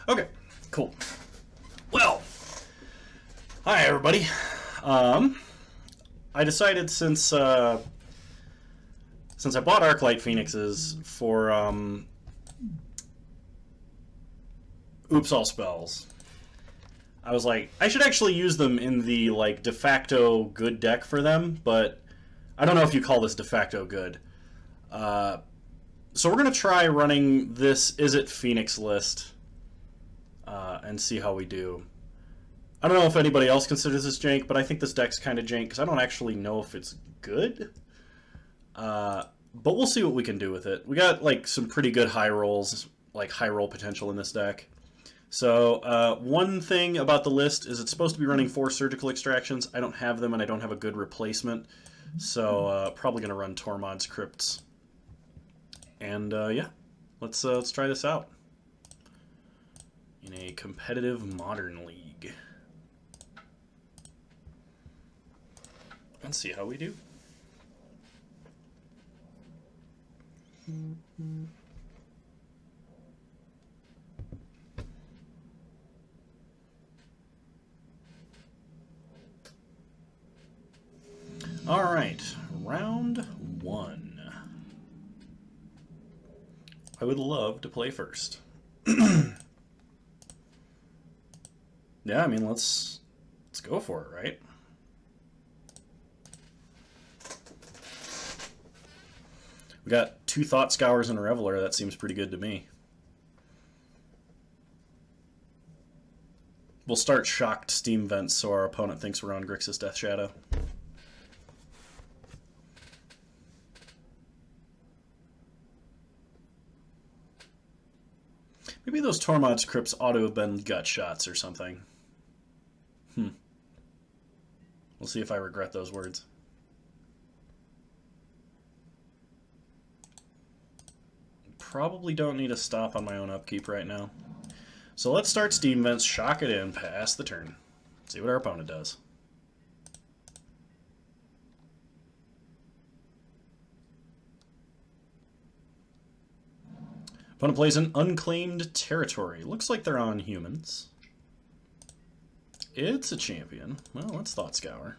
Okay, cool. Well, hi everybody. I decided since I bought Arclight Phoenixes for Oops All Spells, I was like, I should actually use them in the like de facto good deck for them, but I don't know if you call this de facto good. So we're gonna try running this Izzet Phoenix list and see how we do. I don't know if anybody else considers this jank, but I think this deck's kind of jank because I don't actually know if it's good. But we'll see what we can do with it. We got like some pretty good high rolls, like high roll potential in this deck. So one thing about the list is it's supposed to be running 4 surgical extractions. I don't have them and I don't have a good replacement. So probably going to run Tormod's Crypts. And yeah, let's try this out in a competitive modern league and see how we do. All right, round 1. I would love to play first. Yeah, I mean, let's go for it, right? We got 2 Thought Scours and a Reveler. That seems pretty good to me. We'll start Shocked Steam Vents so our opponent thinks we're on Grixis Death Shadow. Maybe those Tormod's Crypts ought to have been gut shots or something. We'll see if I regret those words. Probably don't need to stop on my own upkeep right now. So let's start Steam Vents, shock it in, pass the turn. See what our opponent does. Opponent plays an Unclaimed Territory. Looks like they're on humans. It's a champion. Well, let's Thought Scour.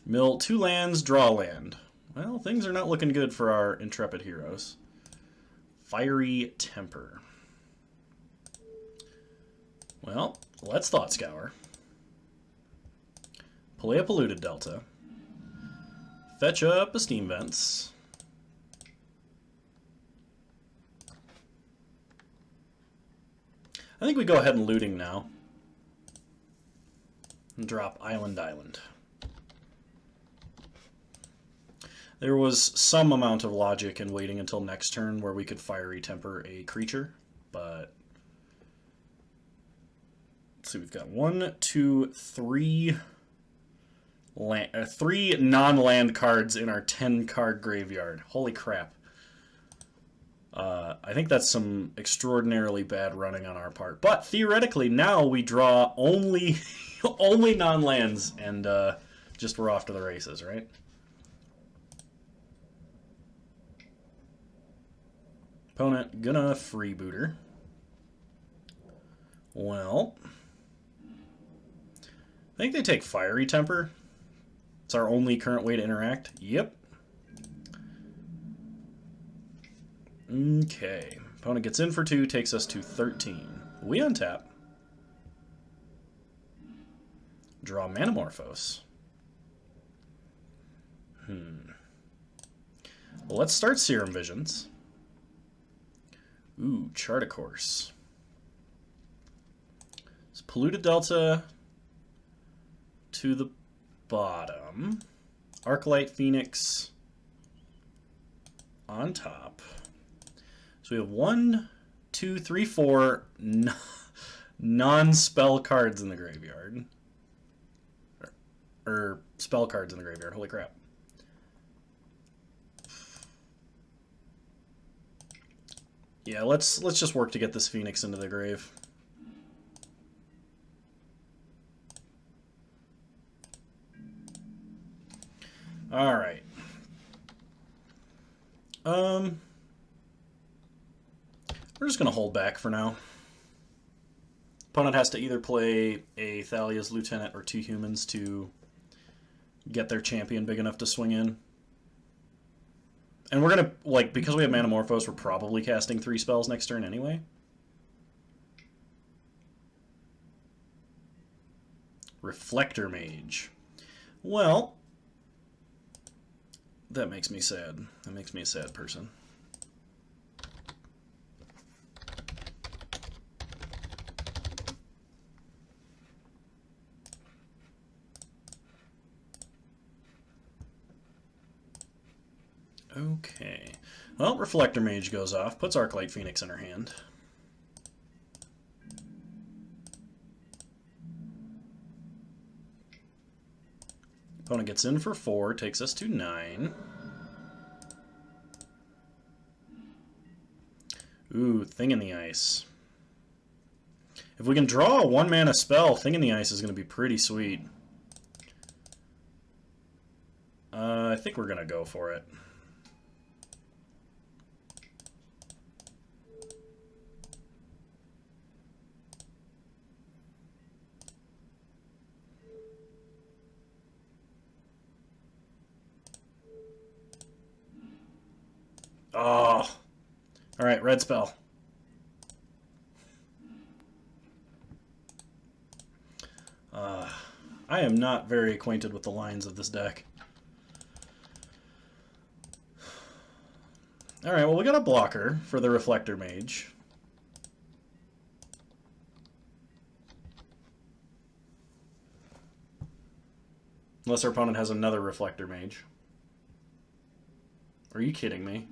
Mill 2 lands, draw land. Well, things are not looking good for our intrepid heroes. Fiery Temper. Well, let's Thought Scour. Play a Polluted Delta. Fetch up a Steam Vents. I think we go ahead and looting now. And drop Island. There was some amount of logic in waiting until next turn where we could Fiery Temper a creature, but let's see, we've got 1, 2, 3 3 non-land cards in our 10-card graveyard. Holy crap. I think that's some extraordinarily bad running on our part. But theoretically, now we draw only only non-lands, and just we're off to the races, right? Opponent gonna freebooter. Well, I think they take Fiery Temper. It's our only current way to interact. Yep. Okay. Opponent gets in for 2, takes us to 13. We untap. Draw Manamorphose. Well, let's start Serum Visions. Ooh, Chart a Course. It's Polluted Delta to the bottom. Arclight Phoenix on top. So we have 1, 2, 3, 4 non-spell cards in the graveyard. Or spell cards in the graveyard. Holy crap. Yeah, let's just work to get this Phoenix into the grave. All right. We're We're just going to hold back for now. Opponent has to either play a Thalia's Lieutenant or 2 humans to get their champion big enough to swing in. And we're going to, like, because we have Manamorphose, we're probably casting 3 spells next turn anyway. Reflector Mage. Well, that makes me sad. That makes me a sad person. Okay. Well, Reflector Mage goes off, puts Arclight Phoenix in her hand. Opponent gets in for 4, takes us to 9. Ooh, Thing in the Ice. If we can draw a 1-mana spell, Thing in the Ice is going to be pretty sweet. I think we're going to go for it. Oh. Alright, red spell. I am not very acquainted with the lines of this deck. Alright, well we got a blocker for the Reflector Mage. Unless our opponent has another Reflector Mage. Are you kidding me?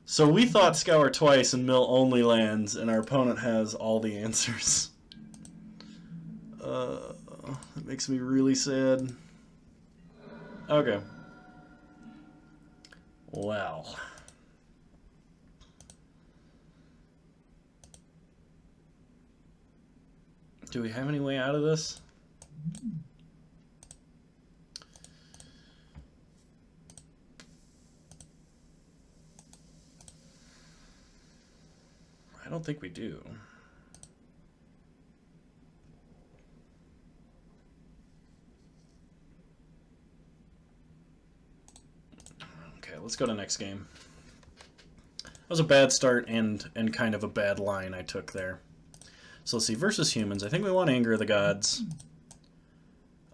So we thought Scour twice and mill only lands, and our opponent has all the answers. That makes me really sad. Okay. Well. Do we have any way out of this? I don't think we do. Okay, let's go to next game. That was a bad start and kind of a bad line I took there. So let's see, versus humans. I think we want Anger of the Gods.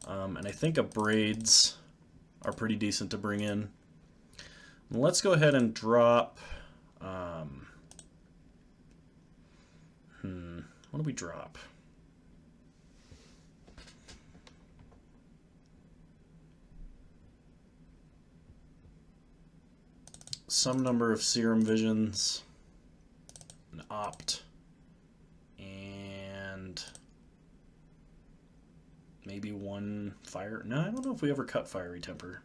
And I think Abrades are pretty decent to bring in. Let's go ahead and drop... what do we drop? Some number of Serum Visions, an Opt, and maybe 1 Fire. No, I don't know if we ever cut Fiery Temper.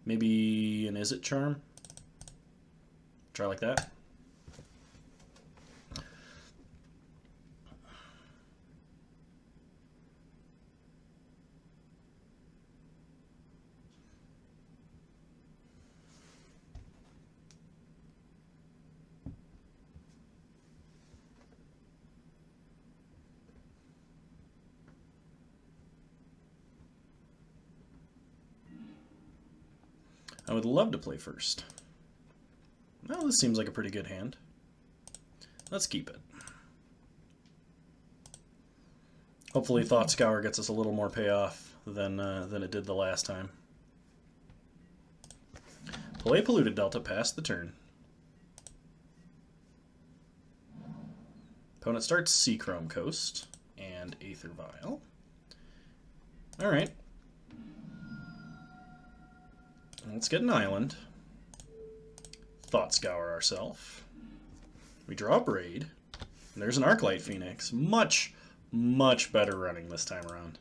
Maybe an Izzet Charm. Try like that. I would love to play first. Well, this seems like a pretty good hand. Let's keep it. Hopefully Thought Scour gets us a little more payoff than it did the last time. Play Polluted Delta, pass the turn. Opponent starts Seachrome Coast and Aether Vial. Alright. Let's get an island. Thought Scour ourselves. We draw a Braid. And there's an Arclight Phoenix. Much, much better running this time around.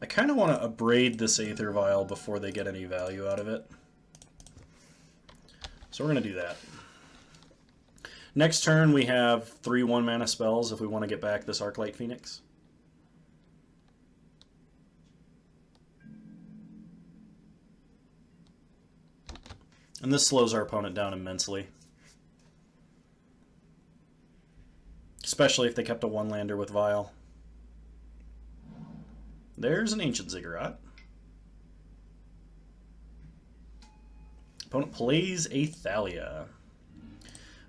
I kind of want to abrade this Aether Vial before they get any value out of it. So we're going to do that. Next turn we have 3 1-mana spells if we want to get back this Arclight Phoenix. And this slows our opponent down immensely. Especially if they kept a 1-lander with Vial. There's an Ancient Ziggurat. Opponent plays a Thalia.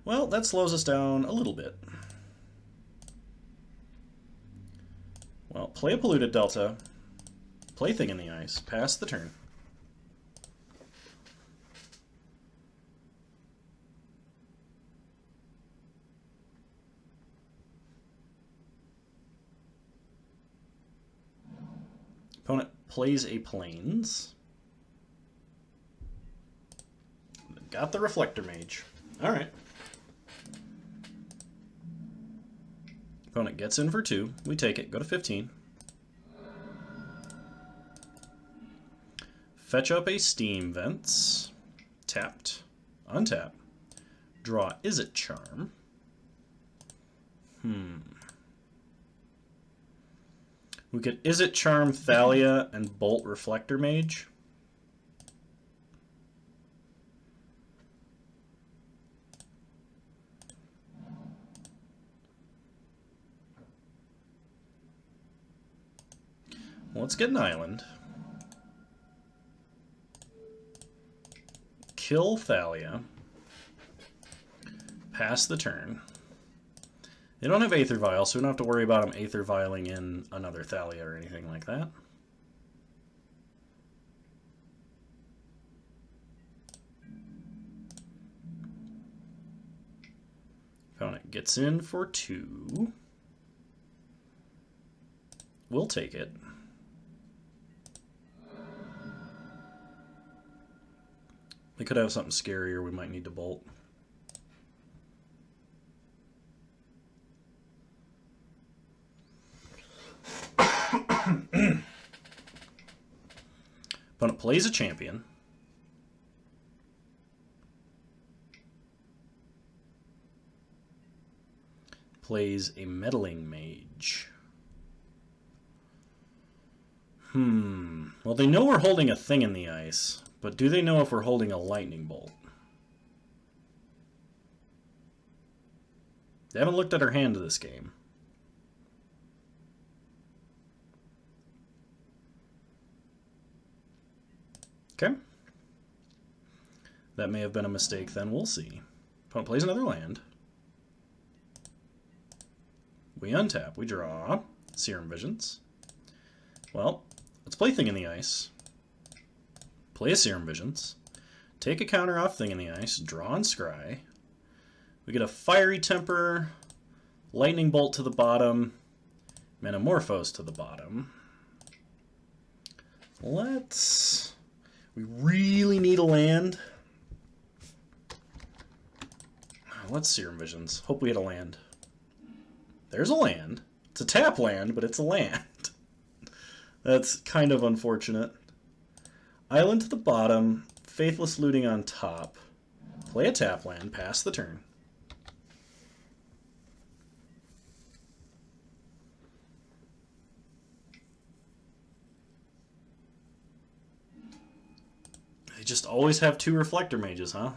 Well, that slows us down a little bit. Well, play a Polluted Delta. Play Thing in the Ice. Pass the turn. Opponent plays a Plains. Got the Reflector Mage. Alright. Opponent gets in for 2. We take it. Go to 15. Fetch up a Steam Vents. Tapped. Untap. Draw Izzet Charm. We could Izzet Charm Thalia and Bolt Reflector Mage. Let's get an island. Kill Thalia. Pass the turn. They don't have Aether Vial, so we don't have to worry about them Aether Vialing in another Thalia or anything like that. Opponent gets in for 2. We'll take it. We could have something scarier we might need to bolt. Opponent plays a champion. Plays a meddling mage. Well, they know we're holding a Thing in the Ice, but do they know if we're holding a lightning bolt? They haven't looked at our hand to this game. Okay. That may have been a mistake then. We'll see. Opponent plays another land. We untap. We draw. Serum Visions. Well, let's play Thing in the Ice. Play a Serum Visions. Take a counter off Thing in the Ice. Draw and scry. We get a Fiery Temper. Lightning Bolt to the bottom. Metamorphose to the bottom. We really need a land. Let's Serum Visions. Hope we hit a land. There's a land. It's a tap land, but it's a land. That's kind of unfortunate. Island to the bottom. Faithless Looting on top. Play a tap land. Pass the turn. They just always have 2 Reflector Mages, huh?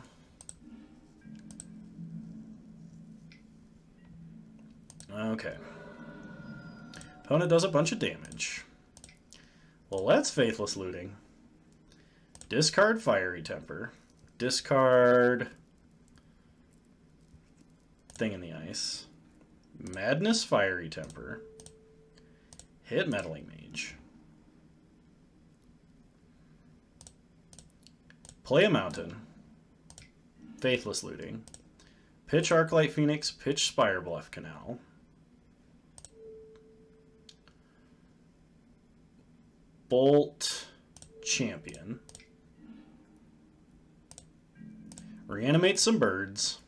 Okay. Opponent does a bunch of damage. Well, that's Faithless Looting. Discard Fiery Temper. Discard Thing in the Ice. Madness Fiery Temper. Hit Meddling Mage. Play a Mountain. Faithless Looting. Pitch Arclight Phoenix. Pitch Spire Bluff Canal. Bolt Champion. Reanimate some birds.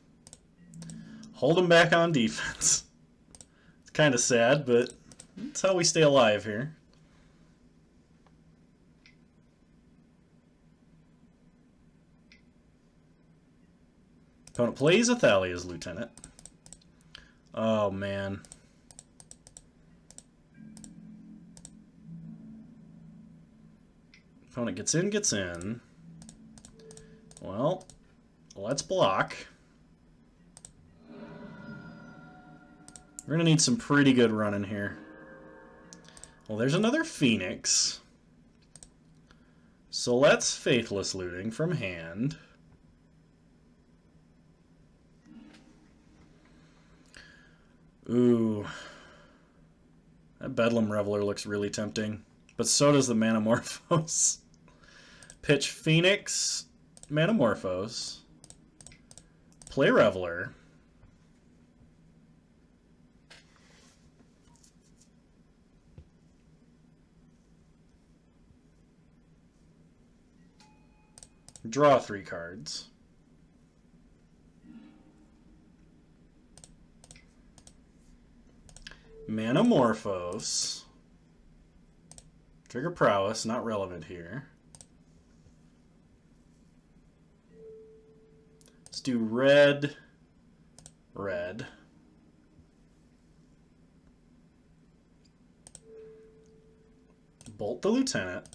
Hold them back on defense. It's kind of sad, but that's how we stay alive here. Opponent plays Athalia's Lieutenant. Oh, man. Opponent gets in. Well, let's block. We're going to need some pretty good running here. Well, there's another Phoenix. So let's Faithless Looting from hand. Ooh. That Bedlam Reveler looks really tempting. But so does the Manamorphose. Pitch Phoenix, Manamorphose. Play Reveler. Draw 3 cards. Manamorphose. Trigger Prowess, not relevant here. Let's do red. Bolt the Lieutenant.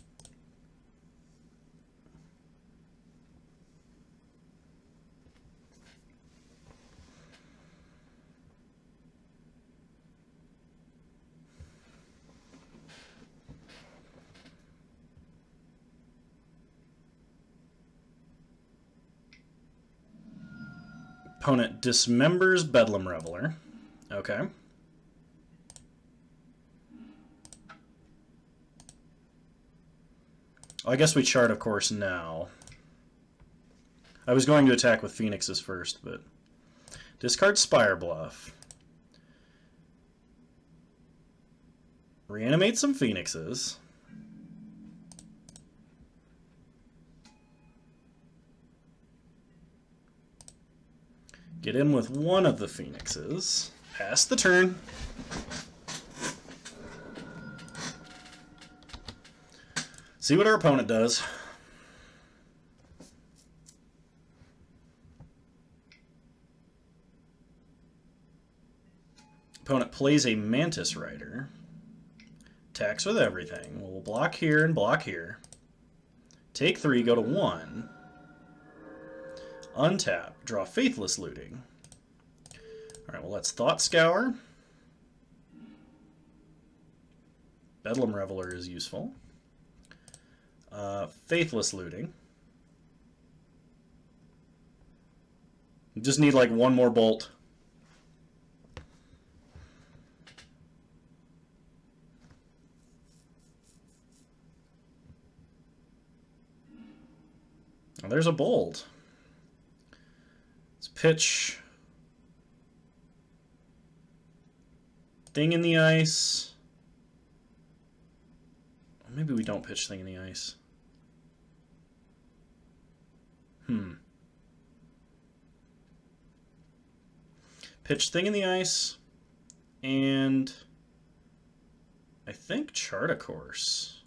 Opponent dismembers Bedlam Reveler. Okay. Well, I guess we chart, of course, now. I was going to attack with Phoenixes first, but... Discard Spire Bluff. Reanimate some Phoenixes. Get in with one of the Phoenixes. Pass the turn. See what our opponent does. Opponent plays a Mantis Rider. Attacks with everything. We'll block here and block here. Take 3, go to 1. Untap. Draw Faithless Looting. Alright, well, let's Thought Scour. Bedlam Reveler is useful. Faithless Looting. Just need like one more bolt. Oh, there's a bolt. Let's pitch Thing in the Ice. Maybe we don't pitch Thing in the Ice. Pitch Thing in the Ice, and I think Chart a Course.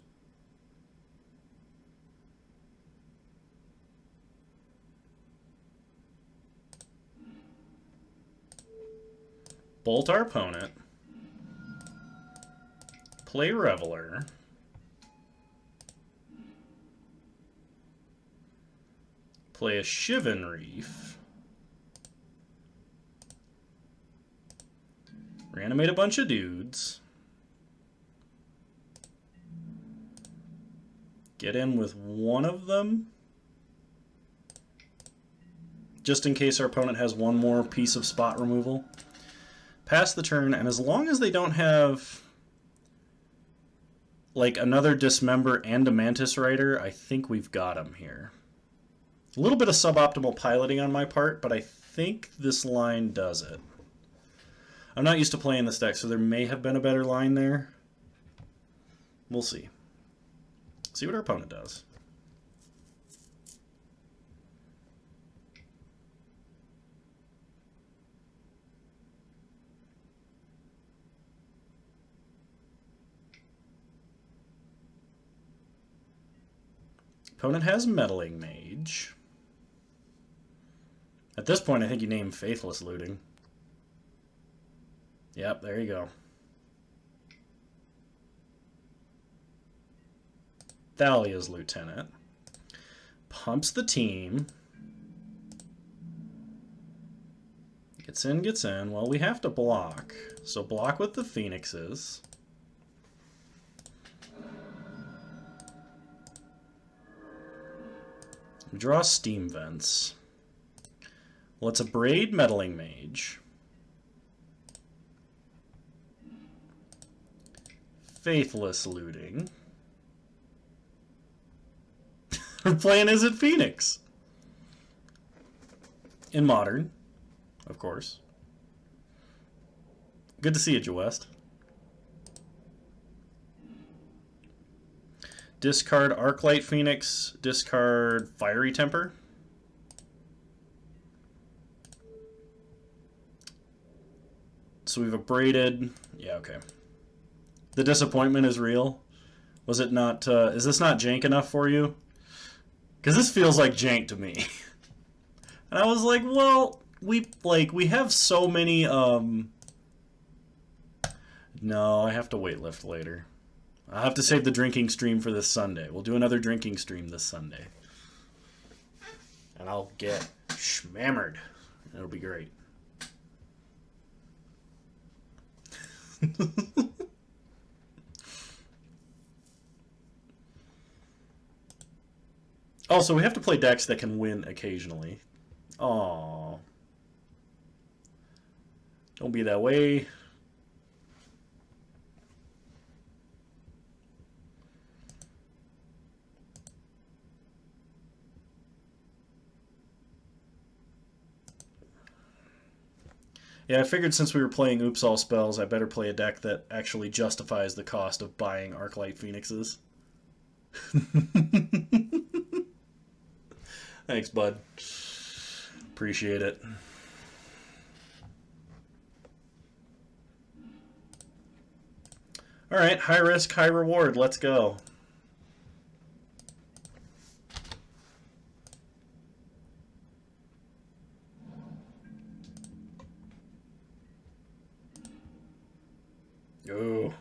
Bolt our opponent. Play Reveler. Play a Shivan Reef. Reanimate a bunch of dudes. Get in with one of them. Just in case our opponent has one more piece of spot removal. Pass the turn, and as long as they don't have like another Dismember and a Mantis Rider, I think we've got them here. A little bit of suboptimal piloting on my part, but I think this line does it. I'm not used to playing this deck, so there may have been a better line there. We'll see. See what our opponent does. Opponent has Meddling Mage. At this point, I think you name Faithless Looting. Yep, there you go. Thalia's Lieutenant. Pumps the team. Gets in, gets in. Well, we have to block. So block with the Phoenixes. We draw Steam Vents. Well, it's a Braid Meddling Mage. Faithless Looting. We're playing Izzet Phoenix. In Modern, of course. Good to see you, Joe West. Discard Arclight Phoenix. Discard Fiery Temper. So we've abraded. Yeah, okay. The disappointment is real. Was it not? Is this not jank enough for you? Because this feels like jank to me. And I was like, well, we have so many. No, I have to wait lift later. I'll have to save the drinking stream for this Sunday. We'll do another drinking stream this Sunday. And I'll get schmammered. It'll be great. Also, we have to play decks that can win occasionally. Aww. Don't be that way. Yeah, I figured since we were playing Oops All Spells, I better play a deck that actually justifies the cost of buying Arclight Phoenixes. Thanks, bud. Appreciate it. Alright, high risk, high reward. Let's go. Ooh.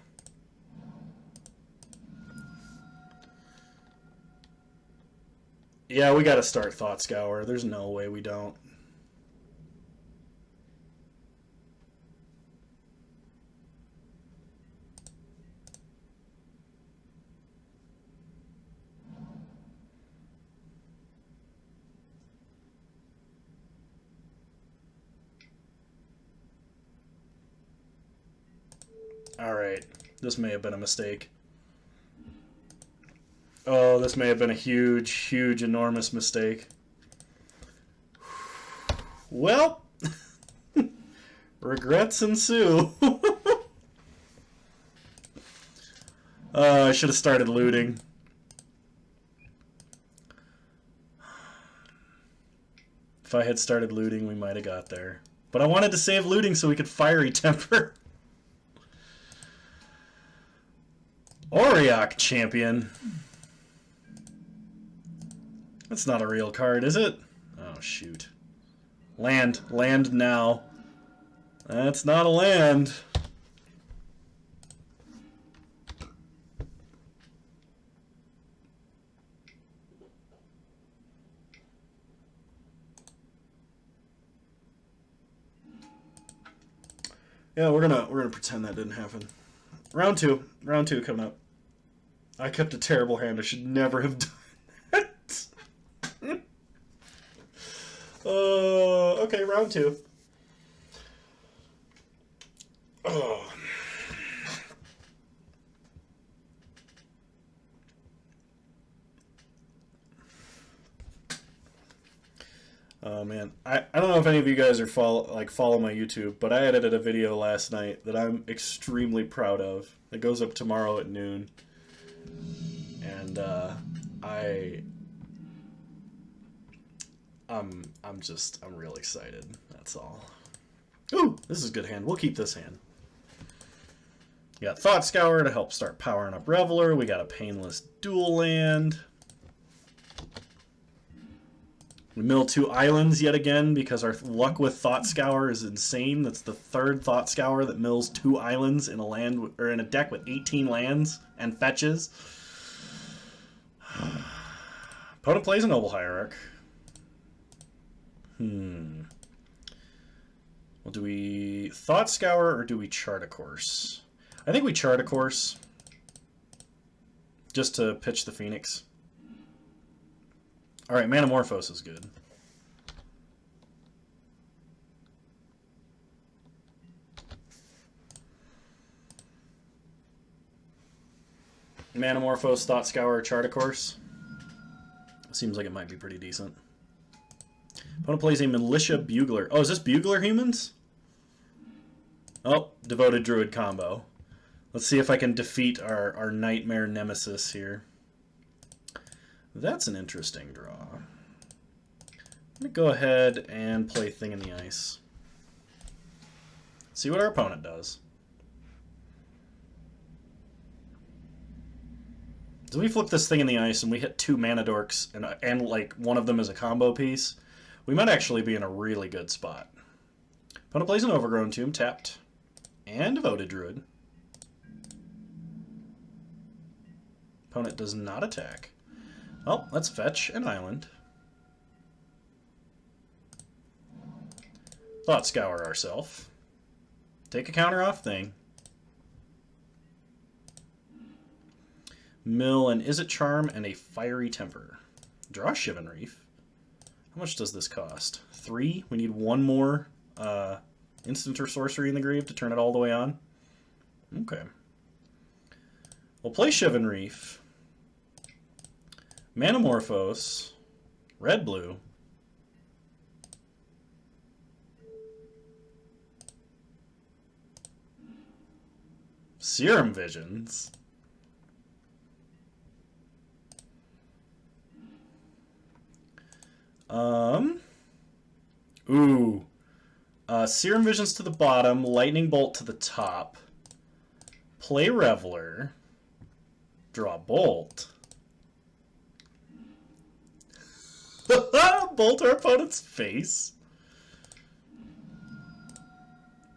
Yeah, we gotta start Thought Scour. There's no way we don't. Alright, this may have been a mistake. Oh, this may have been a huge, huge, enormous mistake. Well, regrets ensue. I should have started looting. If I had started looting, we might have got there. But I wanted to save looting so we could Fiery Temper. Auriok Champion. That's not a real card, is it? Oh, shoot. Land. Land now. That's not a land. Yeah, we're gonna pretend that didn't happen. Round two coming up. I kept a terrible hand. I should never have done that. Okay, round two. Oh. Oh man, I don't know if any of you guys are follow my YouTube, but I edited a video last night that I'm extremely proud of. It goes up tomorrow at noon, and I'm real excited. That's all. Ooh, this is a good hand. We'll keep this hand. We got Thought Scour to help start powering up Reveler. We got a Painless Dual Land. We mill 2 islands yet again because our luck with Thought Scour is insane. That's the 3rd Thought Scour that mills 2 islands in a land or in a deck with 18 lands and fetches. Opponent plays a Noble Hierarch. Well, do we Thought Scour or do we chart a course? I think we chart a course just to pitch the Phoenix. All right, Manamorphose is good. Manamorphose, Thought Scour, Chart a Course. Seems like it might be pretty decent. Opponent plays a Militia Bugler. Oh, is this Bugler humans? Oh, Devoted Druid combo. Let's see if I can defeat our Nightmare Nemesis here. That's an interesting draw. I'm going to go ahead and play Thing in the Ice. See what our opponent does. So we flip this Thing in the Ice and we hit 2 mana dorks and like one of them is a combo piece. We might actually be in a really good spot. Opponent plays an Overgrown Tomb, tapped, and Devoted Druid. Opponent does not attack. Well, let's fetch an island. Thought Scour ourselves. Take a counter off Thing. Mill an Izzet Charm and a Fiery Temper. Draw Shivan Reef. How much does this cost? 3? We need 1 more instant or sorcery in the grave to turn it all the way on. Okay. We'll play Shivan Reef. Manamorphose, red-blue, Serum Visions, Serum Visions to the bottom, Lightning Bolt to the top, play Reveler, draw Bolt. Bolt our opponent's face.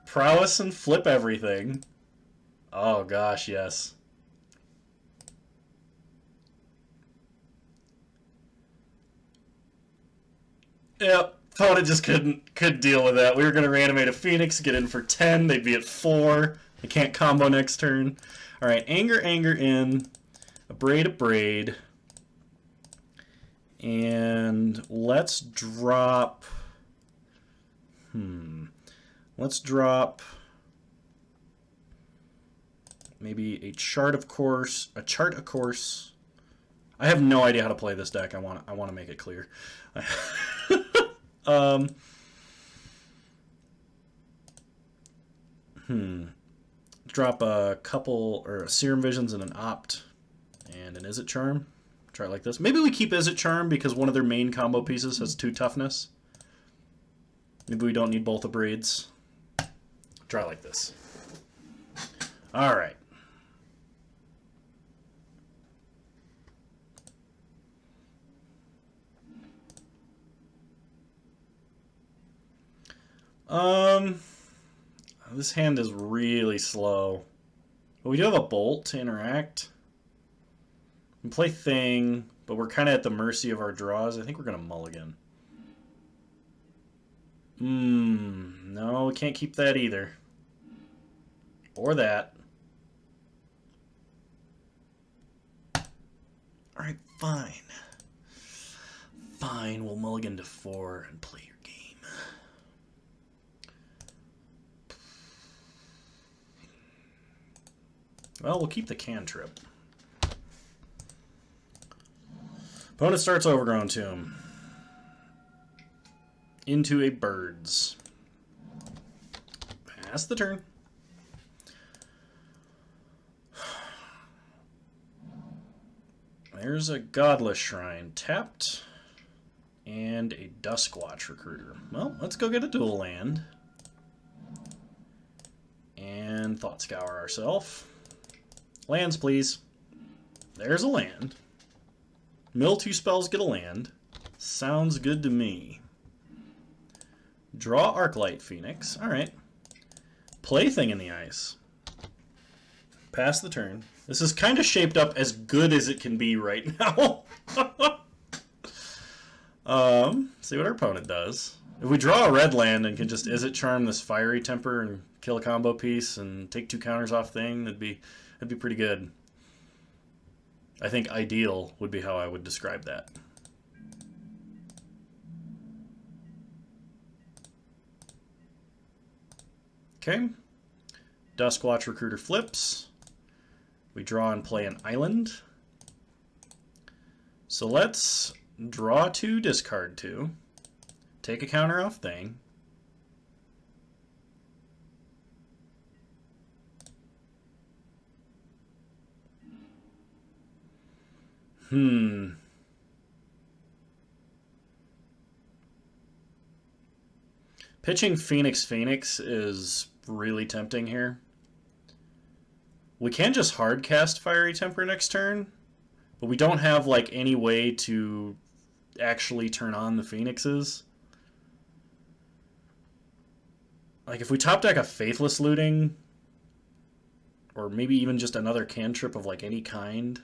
Prowess and flip everything. Oh gosh, yes. Yep, opponent just couldn't deal with that. We were gonna reanimate a Phoenix, get in for 10, they'd be at 4. They can't combo next turn. Alright, anger in, abrade. And let's drop. Let's drop maybe a chart of course. A chart of course. I have no idea how to play this deck. I want to make it clear. Drop a couple or Serum Visions and an Opt and an Izzet Charm. Try it like this. Maybe we keep Izzet Charm because one of their main combo pieces has 2 toughness. Maybe we don't need both Abrades. Try it like this. Alright. This hand is really slow. But we do have a Bolt to interact. We can play Thing, but we're kind of at the mercy of our draws. I think we're going to mulligan. No, we can't keep that either. Or that. Alright, fine. Fine, we'll mulligan to 4 and play your game. Well, we'll keep the cantrip. Opponent starts Overgrown Tomb. Into a Birds. Pass the turn. There's a Godless Shrine tapped. And a Duskwatch Recruiter. Well, let's go get a dual land. And Thought Scour ourselves. Lands, please. There's a land. Mill 2 spells, get a land. Sounds good to me. Draw Arclight Phoenix. Alright. Plaything in the ice. Pass the turn. This is kind of shaped up as good as it can be right now. See what our opponent does. If we draw a red land and can just Izzet Charm this Fiery Temper and kill a combo piece and take 2 counters off thing, that'd be pretty good. I think ideal would be how I would describe that. Okay. Duskwatch Recruiter flips. We draw and play an island. So let's draw 2, discard 2. Take a counter off thing. Pitching Phoenix is really tempting here. We can just hard cast Fiery Temper next turn, but we don't have like any way to actually turn on the Phoenixes. Like if we top deck a Faithless Looting, or maybe even just another cantrip of like any kind.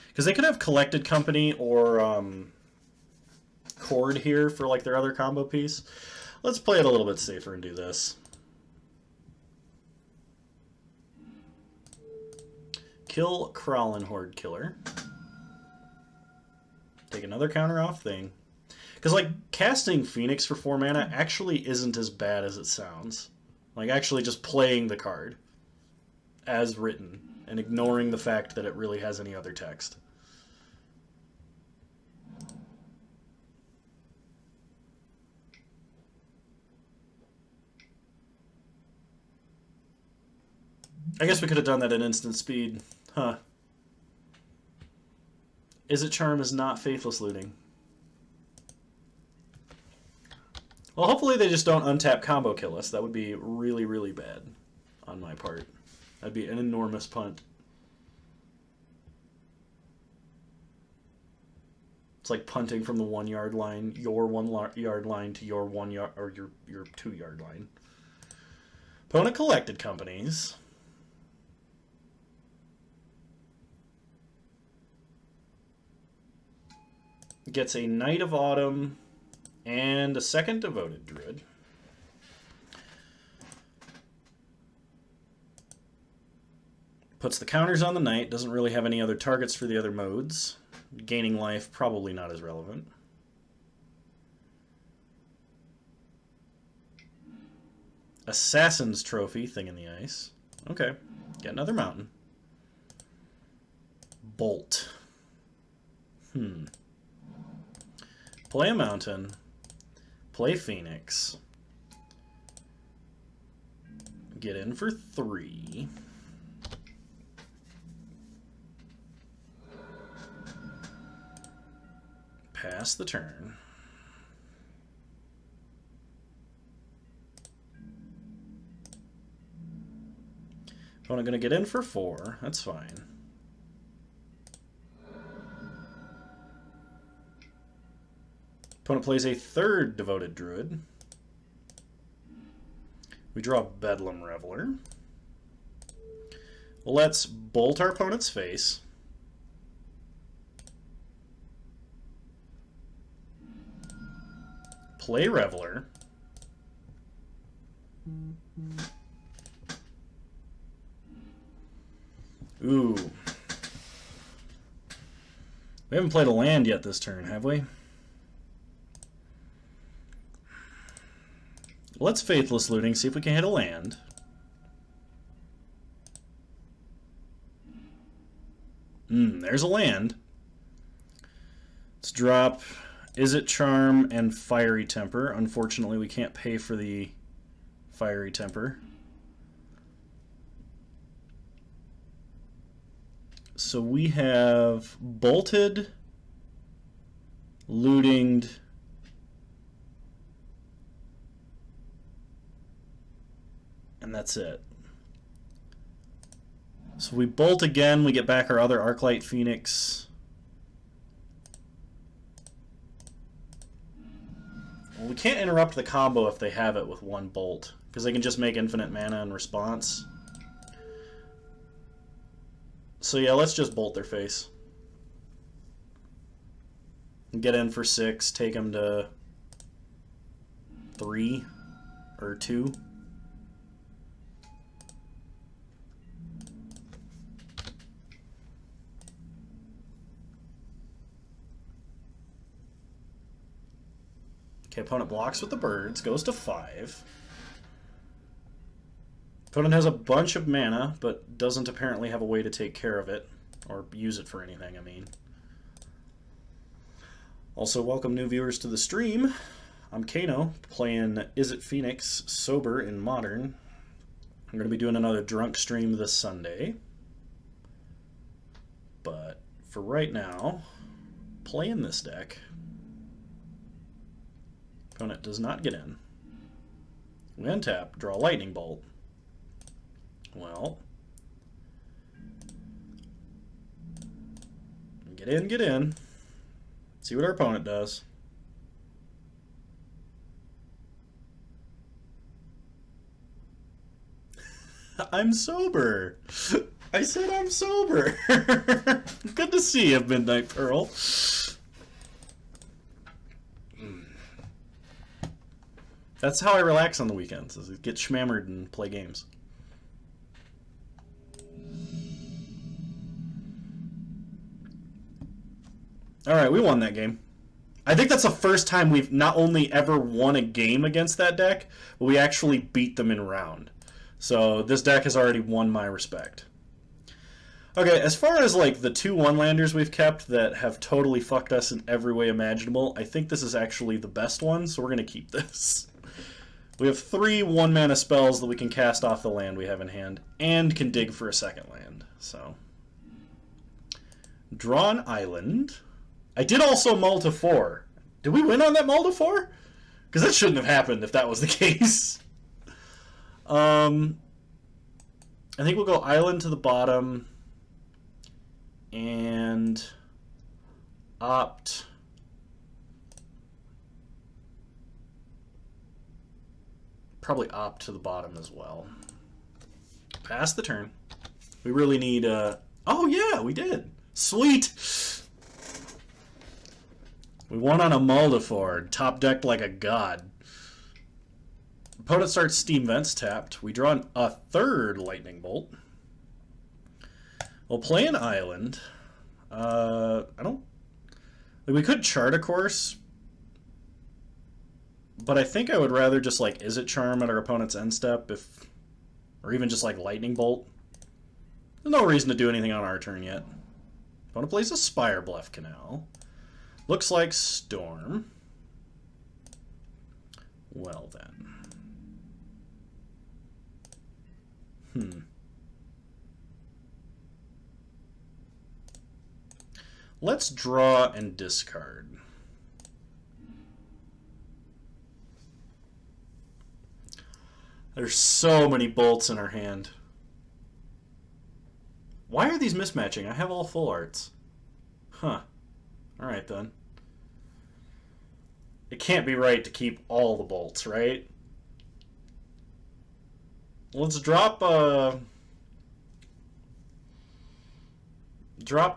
Because they could have Collected Company or Chord here for like their other combo piece. Let's play it a little bit safer and do this. Kill Kralin Horde Killer. Take another counter off thing. Because like casting Phoenix for 4 mana actually isn't as bad as it sounds. Like actually just playing the card as written and ignoring the fact that it really has any other text. I guess we could have done that at instant speed. Huh. Izzet Charm is not Faithless Looting. Well, hopefully they just don't untap combo kill us. That would be really, really bad on my part. That'd be an enormous punt. It's like punting from the 1 yard line, your 1 yard line to your 1 yard or your 2 yard line. Opponent Collected Companies. Gets a Knight of Autumn and a 2nd Devoted Druid. Puts the counters on the Knight, doesn't really have any other targets for the other modes. Gaining life, probably not as relevant. Assassin's Trophy, Thing in the Ice. Okay, get another mountain. Bolt. Play a mountain. Play Phoenix. Get in for 3. Pass the turn. Opponent gonna get in for 4. That's fine. Opponent plays a 3rd Devoted Druid. We draw Bedlam Reveler. Let's bolt our opponent's face. Play Reveler. Ooh. We haven't played a land yet this turn, have we? Let's Faithless Looting, see if we can hit a land. There's a land. Let's drop Izzet Charm and Fiery Temper. Unfortunately, we can't pay for the Fiery Temper. So we have bolted, lootinged, And that's it. So we bolt again, we get back our other Arclight Phoenix. Well, we can't interrupt the combo if they have it with one bolt, because they can just make infinite mana in response. So yeah, let's just bolt their face. Get in for 6, take them to 3 or 2. Okay, opponent blocks with the birds, goes to 5. Opponent has a bunch of mana, but doesn't apparently have a way to take care of it, or use it for anything, I mean. Also, welcome new viewers to the stream. I'm Kano, playing Izzet Phoenix, Sober in Modern. I'm going to be doing another drunk stream this Sunday. But for right now, playing this deck. Opponent does not get in. We untap, draw a Lightning Bolt. Well, get in, get in. See what our opponent does. I'm sober. I said I'm sober. Good to see you, Midnight Pearl. That's how I relax on the weekends, is get schmammered and play games. Alright, we won that game. I think that's the first time we've not only ever won a game against that deck, but we actually beat them in round. So this deck has already won my respect. Okay, as far as like the 2 one-landers we've kept that have totally fucked us in every way imaginable, I think this is actually the best one, so we're going to keep this. We have 3 one-mana spells that we can cast off the land we have in hand, and can dig for a second land. So, draw an island. I did also mull to 4. Did we win on that mull to 4? Because that shouldn't have happened if that was the case. I think we'll go island to the bottom and opt probably opt to the bottom as well. Pass the turn. We really need oh yeah, we did. Sweet. We won on a Muldaford, top decked like a god. Opponent starts Steam Vents tapped. We draw a 3rd Lightning Bolt. We'll play an island. I don't... Like, we could chart a course, but I think I would rather just, like, Izzet Charm at our opponent's end step, if, or even just, like, Lightning Bolt. There's no reason to do anything on our turn yet. Opponent plays a Spire Bluff Canal. Looks like Storm. Well, then. Let's draw and discard. There's so many bolts in our hand. Why are these mismatching? I have all full arts. Huh. Alright then. It can't be right to keep all the bolts, right? Let's drop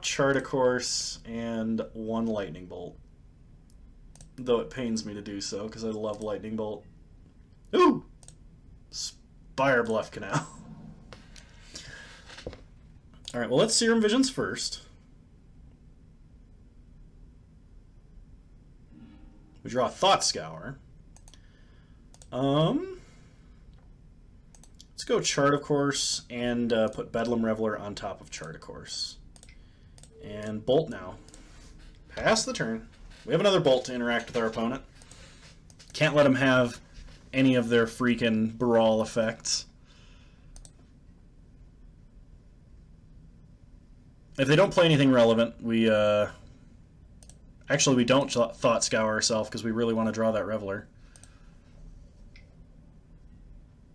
Chart a Course and 1 Lightning Bolt. Though it pains me to do so, because I love Lightning Bolt. Ooh! Spire Bluff Canal. Alright, well let's Serum Visions first. We draw a Thought Scour. Let's go Chart a Course and put Bedlam Reveler on top of Chart a Course. And Bolt now. Pass the turn. We have another Bolt to interact with our opponent. Can't let them have any of their freaking Brawl effects. If they don't play anything relevant, we actually we don't Thought Scour ourselves because we really want to draw that Reveler.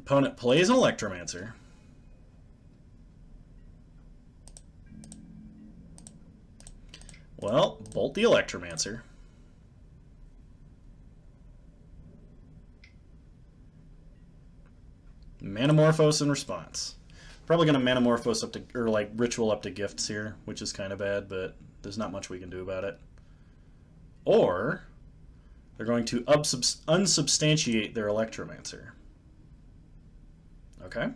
Opponent plays an Electromancer. Well, bolt the Electromancer. Manamorphose in response. Probably going to Manamorphose up to, or like Ritual up to Gifts here, which is kind of bad, but there's not much we can do about it. Or they're going to unsubstantiate their Electromancer. Okay.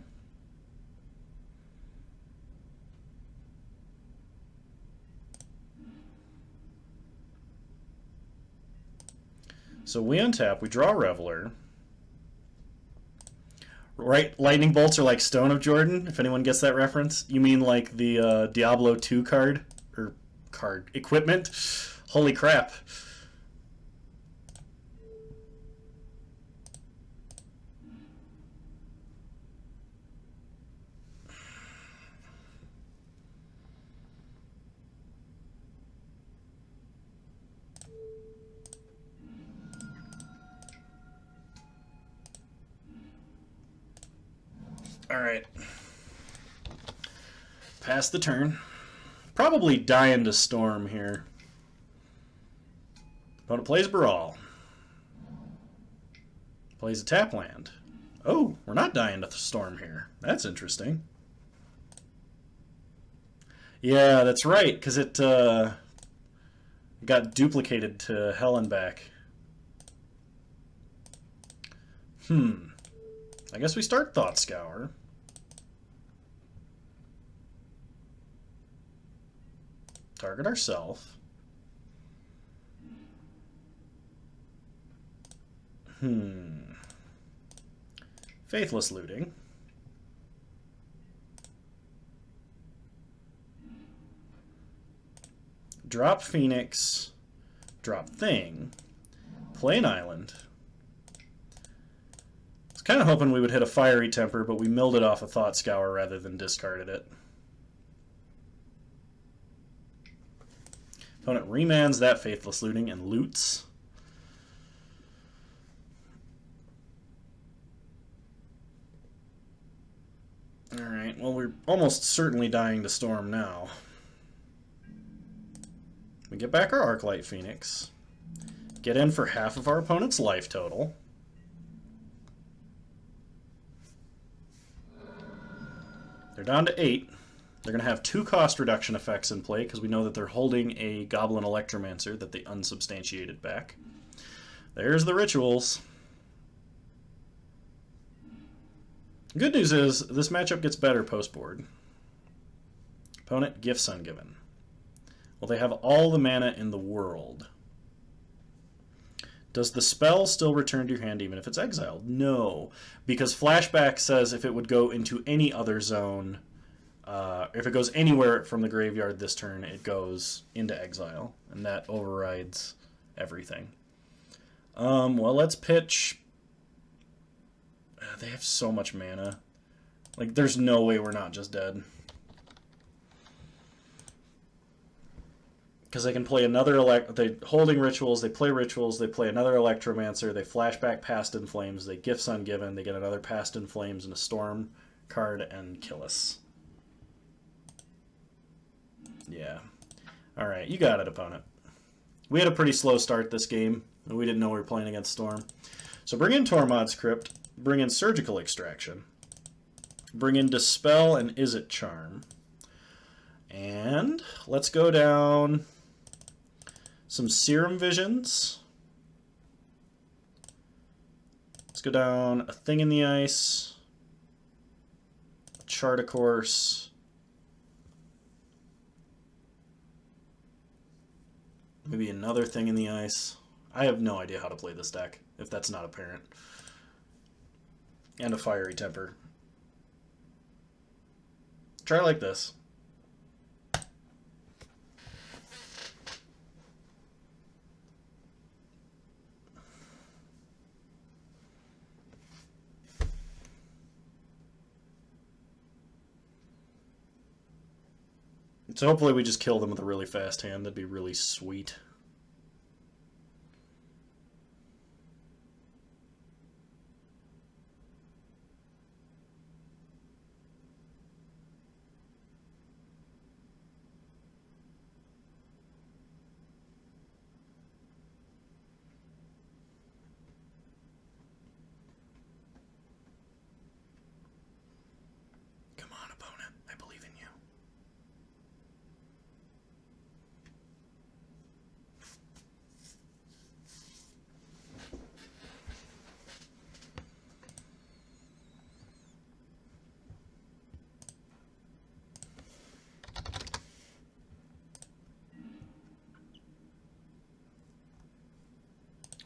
So we untap, we draw Reveler. Right, lightning bolts are like Stone of Jordan, if anyone gets that reference. You mean like the Diablo 2 card? Or card equipment? Holy crap. Alright. Pass the turn. Probably dying to Storm here. Opponent plays Brawl. Plays a tap land. Oh, we're not dying to Storm here. That's interesting. Yeah, that's right, because it got duplicated to hell and back. I guess we start Thought Scour. Target ourselves. Faithless Looting. Drop Phoenix. Drop Thing. Play an island. I was kind of hoping we would hit a Fiery Temper, but we milled it off a Thought Scour rather than discarded it. Opponent remans that Faithless Looting and loots. Alright, well, we're almost certainly dying to Storm now. We get back our Arclight Phoenix. Get in for half of our opponent's life total. They're down to 8. They're going to have 2 cost reduction effects in play because we know that they're holding a Goblin Electromancer that they unsubstantiated back. There's the rituals. Good news is this matchup gets better post-board. Opponent, Gifts Ungiven. Well, they have all the mana in the world. Does the spell still return to your hand even if it's exiled? No, because Flashback says if it would go into any other zone, if it goes anywhere from the graveyard this turn, it goes into exile, and that overrides everything. Well, let's pitch. They have so much mana. Like, there's no way we're not just dead. Because they can play another they holding rituals, they play rituals, they play another Electromancer, they flashback Past in Flames, they Gifts Ungiven, they get another Past in Flames and a Storm card and kill us. Yeah. Alright, you got it, opponent. We had a pretty slow start this game, and we didn't know we were playing against Storm. So bring in Tormod's Crypt, bring in Surgical Extraction, bring in Dispel and Izzet Charm. And let's go down some Serum Visions. Let's go down a Thing in the Ice, a Chart a Course, maybe another Thing in the Ice. I have no idea how to play this deck, if that's not apparent. And a Fiery Temper. Try like this. So hopefully we just kill them with a really fast hand. That'd be really sweet.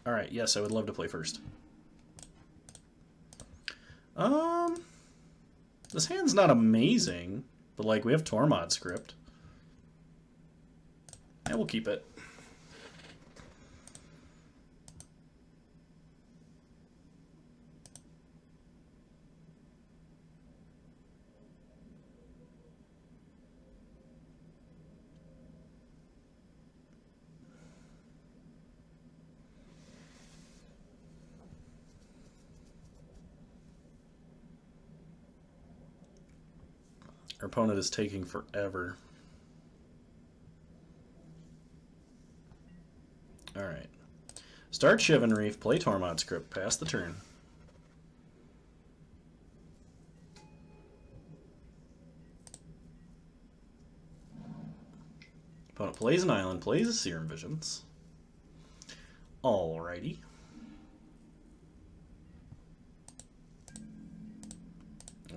All right, yes, I would love to play first. This hand's not amazing, but like we have Tormod script. Yeah, we'll keep it. Our opponent is taking forever. Alright. Start Shivan Reef, play Tormod script, pass the turn. Opponent plays an island, plays a Serum Visions. Alrighty.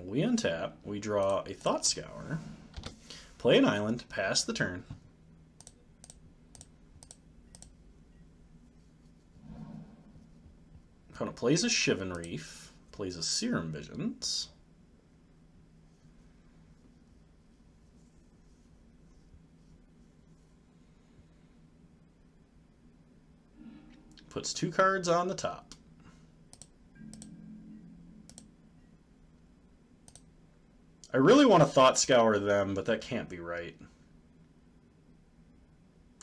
We untap, we draw a Thought Scour, play an island, pass the turn. Opponent plays a Shivan Reef, plays a Serum Visions. Puts 2 cards on the top. I really want to Thought Scour them, but that can't be right.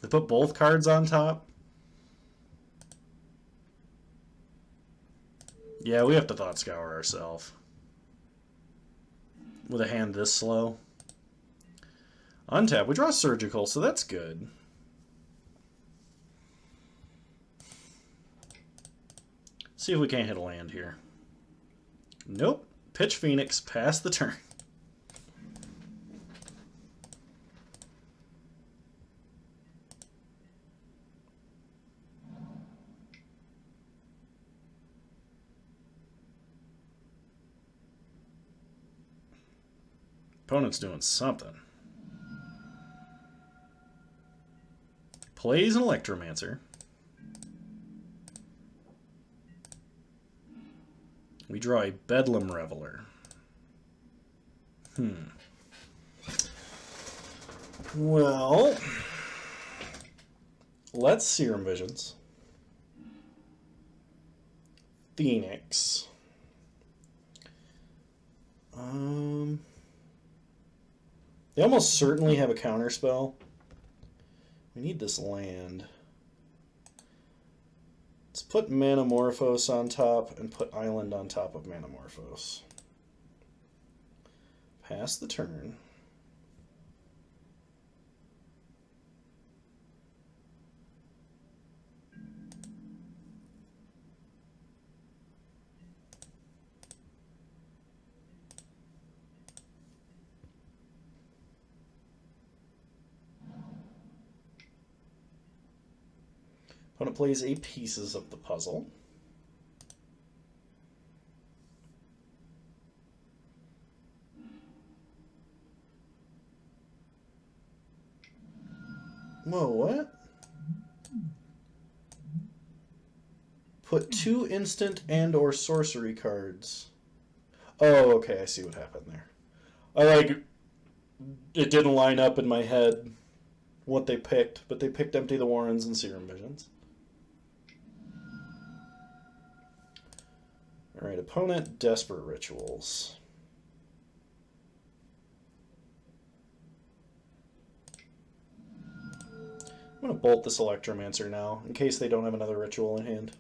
They put both cards on top? Yeah, we have to Thought Scour ourselves. With a hand this slow. Untap, we draw Surgical, so that's good. See if we can't hit a land here. Nope. Pitch Phoenix, pass the turn. Opponent's doing something. Plays an Electromancer. We draw a Bedlam Reveler. Well, let's Serum Visions. Phoenix. They almost certainly have a counterspell. We need this land. Let's put Manamorphose on top and put Island on top of Manamorphose. Pass the turn. Opponent plays a Pieces of the Puzzle. Whoa, what? Put 2 instant and or sorcery cards. Oh, okay, I see what happened there. It didn't line up in my head what they picked, but they picked Empty the Warrens and Serum Visions. Alright, opponent, Desperate Rituals. I'm going to bolt this Electromancer now, in case they don't have another ritual in hand.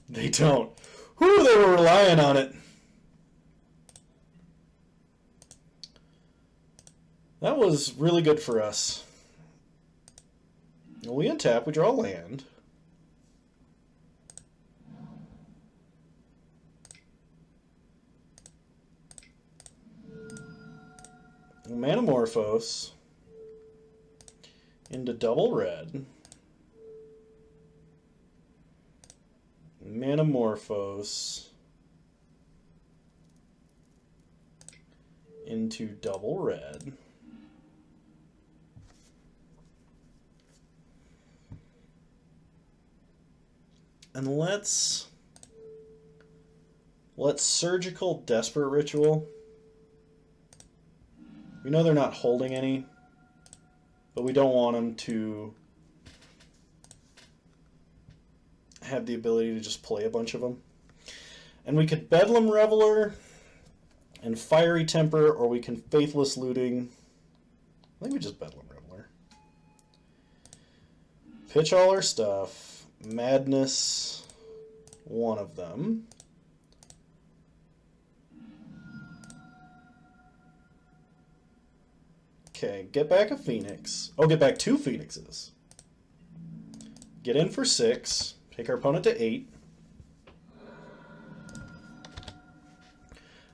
They don't. Whew, they were relying on it. That was really good for us. We untap, we draw land. Manamorphose into double red. Manamorphose into double red. And let's Surgical Desperate Ritual. We know they're not holding any, but we don't want them to have the ability to just play a bunch of them. And we could Bedlam Reveler and Fiery Temper, or we can Faithless Looting. I think we just Bedlam Reveler. Pitch all our stuff. Madness, one of them. Okay, get back a Phoenix. Oh, get back 2 Phoenixes. Get in for 6. Take our opponent to 8.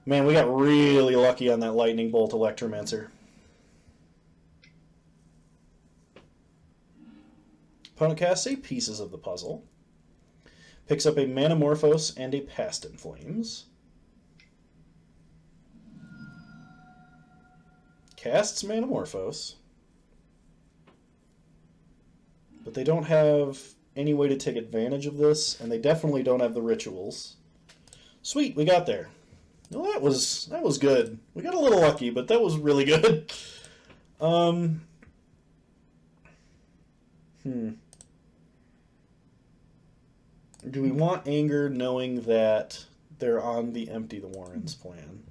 Man, we got really lucky on that Lightning Bolt Electromancer. Opponent casts a Pieces of the Puzzle. Picks up a Manamorphose and a Past in Flames. Casts Manamorphose. But they don't have any way to take advantage of this, and they definitely don't have the rituals. Sweet, we got there. Well, that was good. We got a little lucky, but that was really good. Do we want Anger knowing that they're on the Empty the Warrens plan?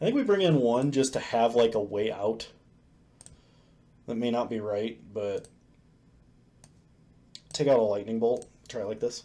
I think we bring in 1 just to have like a way out. That may not be right, but take out a Lightning Bolt. Try it like this.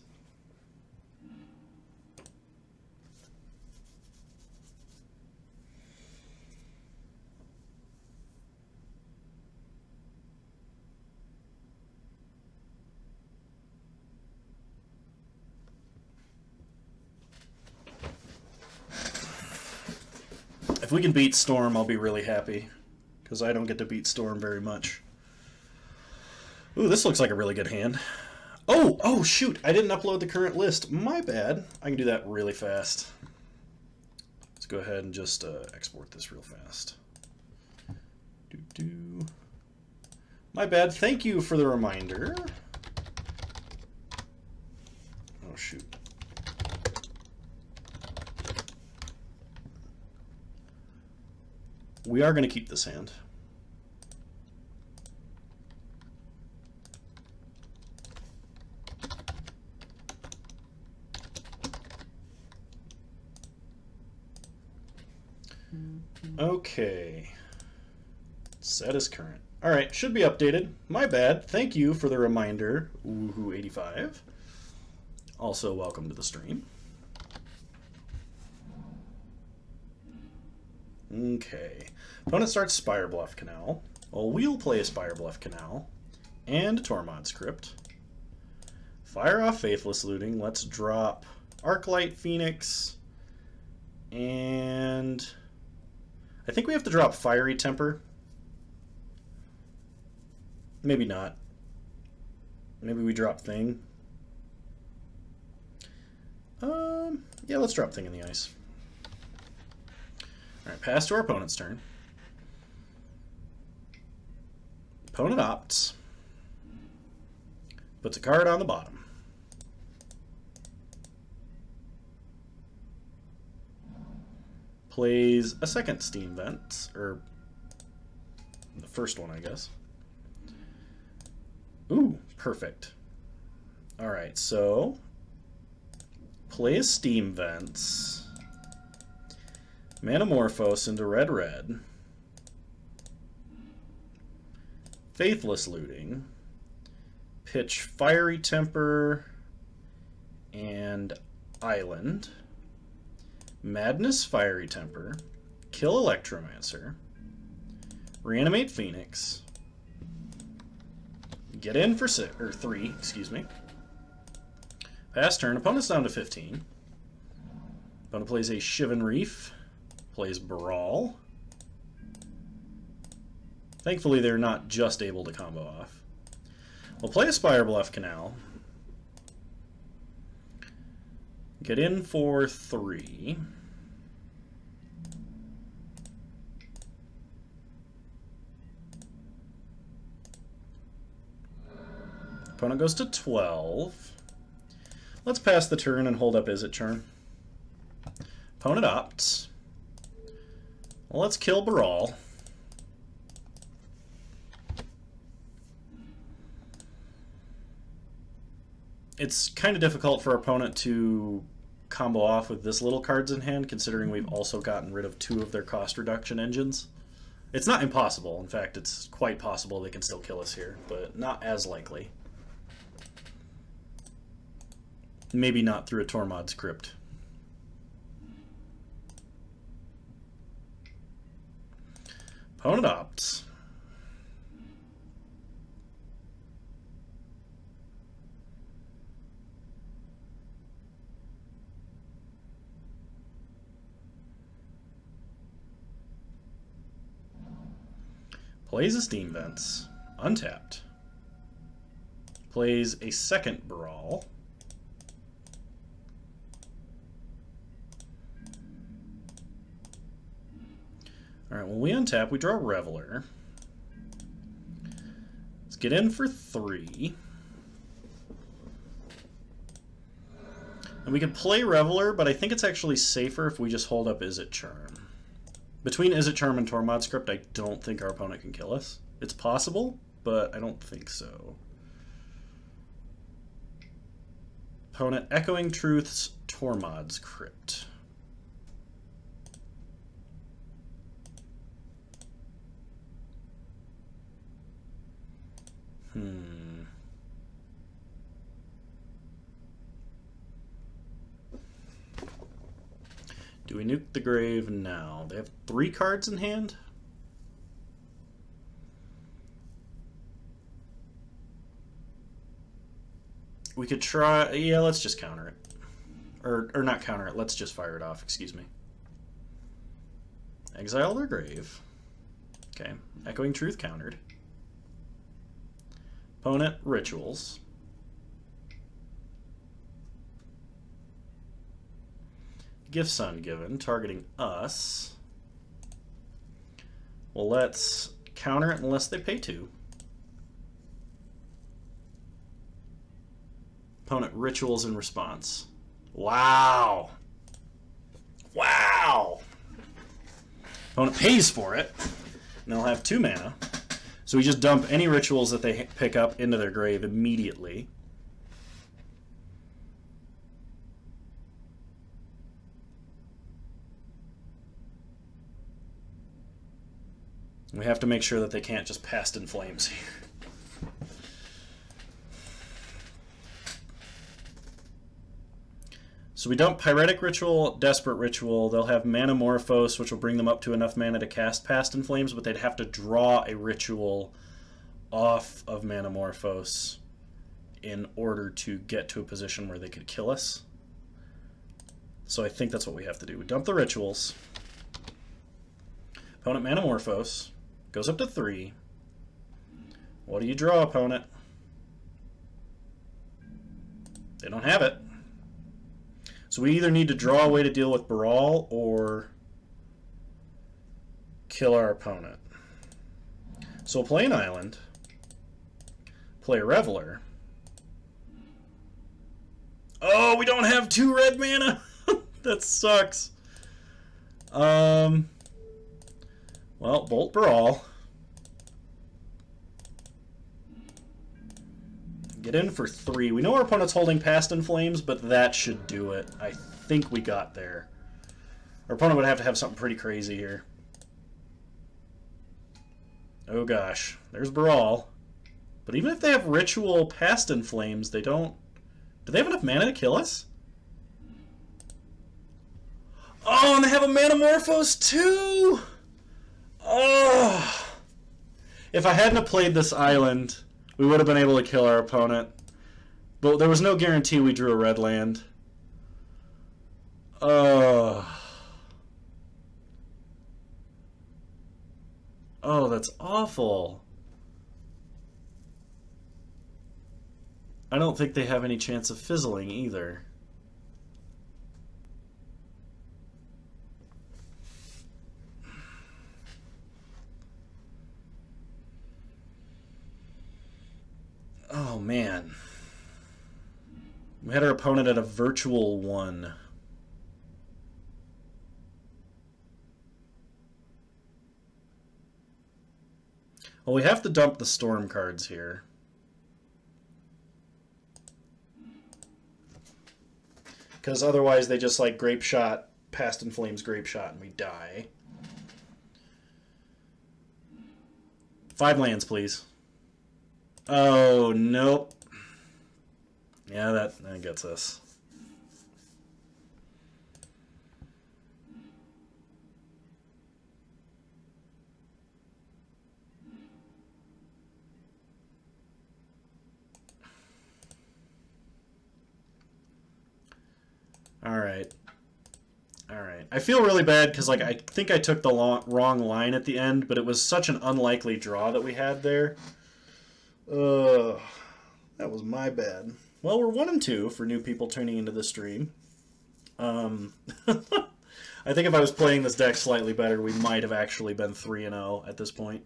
If we can beat Storm, I'll be really happy, because I don't get to beat Storm very much. Ooh, this looks like a really good hand. Oh, shoot, I didn't upload the current list. My bad. I can do that really fast. Let's go ahead and just export this real fast. My bad. Thank you for the reminder. Oh, shoot. We are going to keep this hand. Okay. Set as current. Alright, should be updated. My bad. Thank you for the reminder, Woohoo85. Also, welcome to the stream. Okay. Opponent starts Spire Bluff Canal. Well, we'll play a Spire Bluff Canal and Tormod's Crypt. Fire off Faithless Looting. Let's drop Arclight Phoenix. And I think we have to drop Fiery Temper. Maybe not. Maybe we drop Thing. Yeah, let's drop Thing in the ice. Alright, pass to our opponent's turn. Opponent opts. Puts a card on the bottom. Plays a second Steam Vent, or the first one, I guess. Ooh, perfect. Alright, so plays Steam Vents. Manamorphose into red. Faithless Looting. Pitch Fiery Temper and Island. Madness Fiery Temper. Kill Electromancer. Reanimate Phoenix. Get in for 3, excuse me. Pass turn. Opponent's down to 15. Opponent plays a Shivan Reef. Plays Brawl. Thankfully, they're not just able to combo off. We'll play a Spire Bluff Canal. Get in for 3. Opponent goes to 12. Let's pass the turn and hold up Izzet Charm. Opponent opts. Well, let's kill Baral. It's kind of difficult for our opponent to combo off with this little cards in hand, considering we've also gotten rid of 2 of their cost reduction engines. It's not impossible. In fact, it's quite possible they can still kill us here, but not as likely. Maybe not through a Tormod's Crypt. Opponent opts. Plays a Steam Vents, untapped. Plays a second Brawl. Alright, when we untap, we draw Reveler. Let's get in for 3. And we could play Reveler, but I think it's actually safer if we just hold up Izzet Charm. Between Izzet Charm and Tormod's Crypt, I don't think our opponent can kill us. It's possible, but I don't think so. Opponent Echoing Truth's Tormod's Crypt. Do we nuke the grave now? They have 3 cards in hand? We could try... Yeah, let's just counter it. Or not counter it, let's just fire it off, excuse me. Exile their grave. Okay, Echoing Truth countered. Opponent, Rituals. Gift Sun given, targeting us. Well, let's counter it unless they pay 2. Opponent, Rituals in response. Wow! Wow! Opponent pays for it, and they'll have 2 mana. So we just dump any rituals that they pick up into their grave immediately. We have to make sure that they can't just Past in Flames here. So we dump Pyretic Ritual, Desperate Ritual. They'll have Manamorphose, which will bring them up to enough mana to cast Past in Flames, but they'd have to draw a ritual off of Manamorphose in order to get to a position where they could kill us. So I think that's what we have to do. We dump the rituals. Opponent Manamorphose goes up to 3. What do you draw, opponent? They don't have it. So we either need to draw a way to deal with Baral or kill our opponent. So we'll play an island, play a Reveler. Oh, we don't have 2 red mana! That sucks. Well, Bolt Baral. Get in for 3. We know our opponent's holding Past in Flames, but that should do it. I think we got there. Our opponent would have to have something pretty crazy here. Oh gosh, there's Baral. But even if they have Ritual Past in Flames, they don't... Do they have enough mana to kill us? Oh, and they have a Manamorphose too! Oh! If I hadn't have played this island, we would have been able to kill our opponent. But there was no guarantee we drew a red land. Oh, that's awful. I don't think they have any chance of fizzling either. Oh, man. We had our opponent at a virtual 1. Well, we have to dump the storm cards here. Because otherwise they just like Grape Shot, Past in Flames Grape Shot, and we die. 5 lands, please. Oh, nope. Yeah, that gets us. All right. I feel really bad because like I think I took the wrong line at the end, but it was such an unlikely draw that we had there. That was my bad. Well, we're 1 and 2 for new people tuning into the stream. I think if I was playing this deck slightly better, we might have actually been 3 and 0 at this point.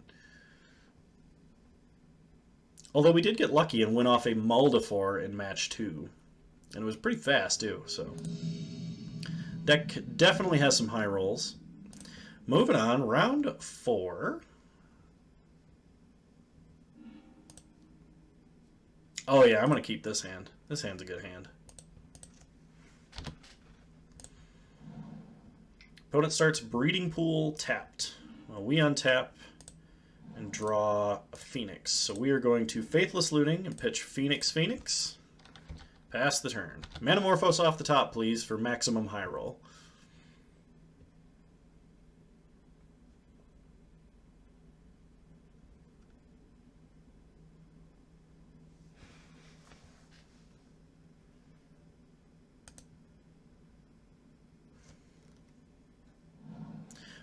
Although we did get lucky and win off a Muldifor in match 2. And it was pretty fast, too, so... Deck definitely has some high rolls. Moving on, round 4. Oh yeah, I'm going to keep this hand. This hand's a good hand. Opponent starts Breeding Pool tapped. Well, we untap and draw a Phoenix. So we are going to Faithless Looting and pitch Phoenix Phoenix. Pass the turn. Manamorphose off the top, please, for maximum high roll.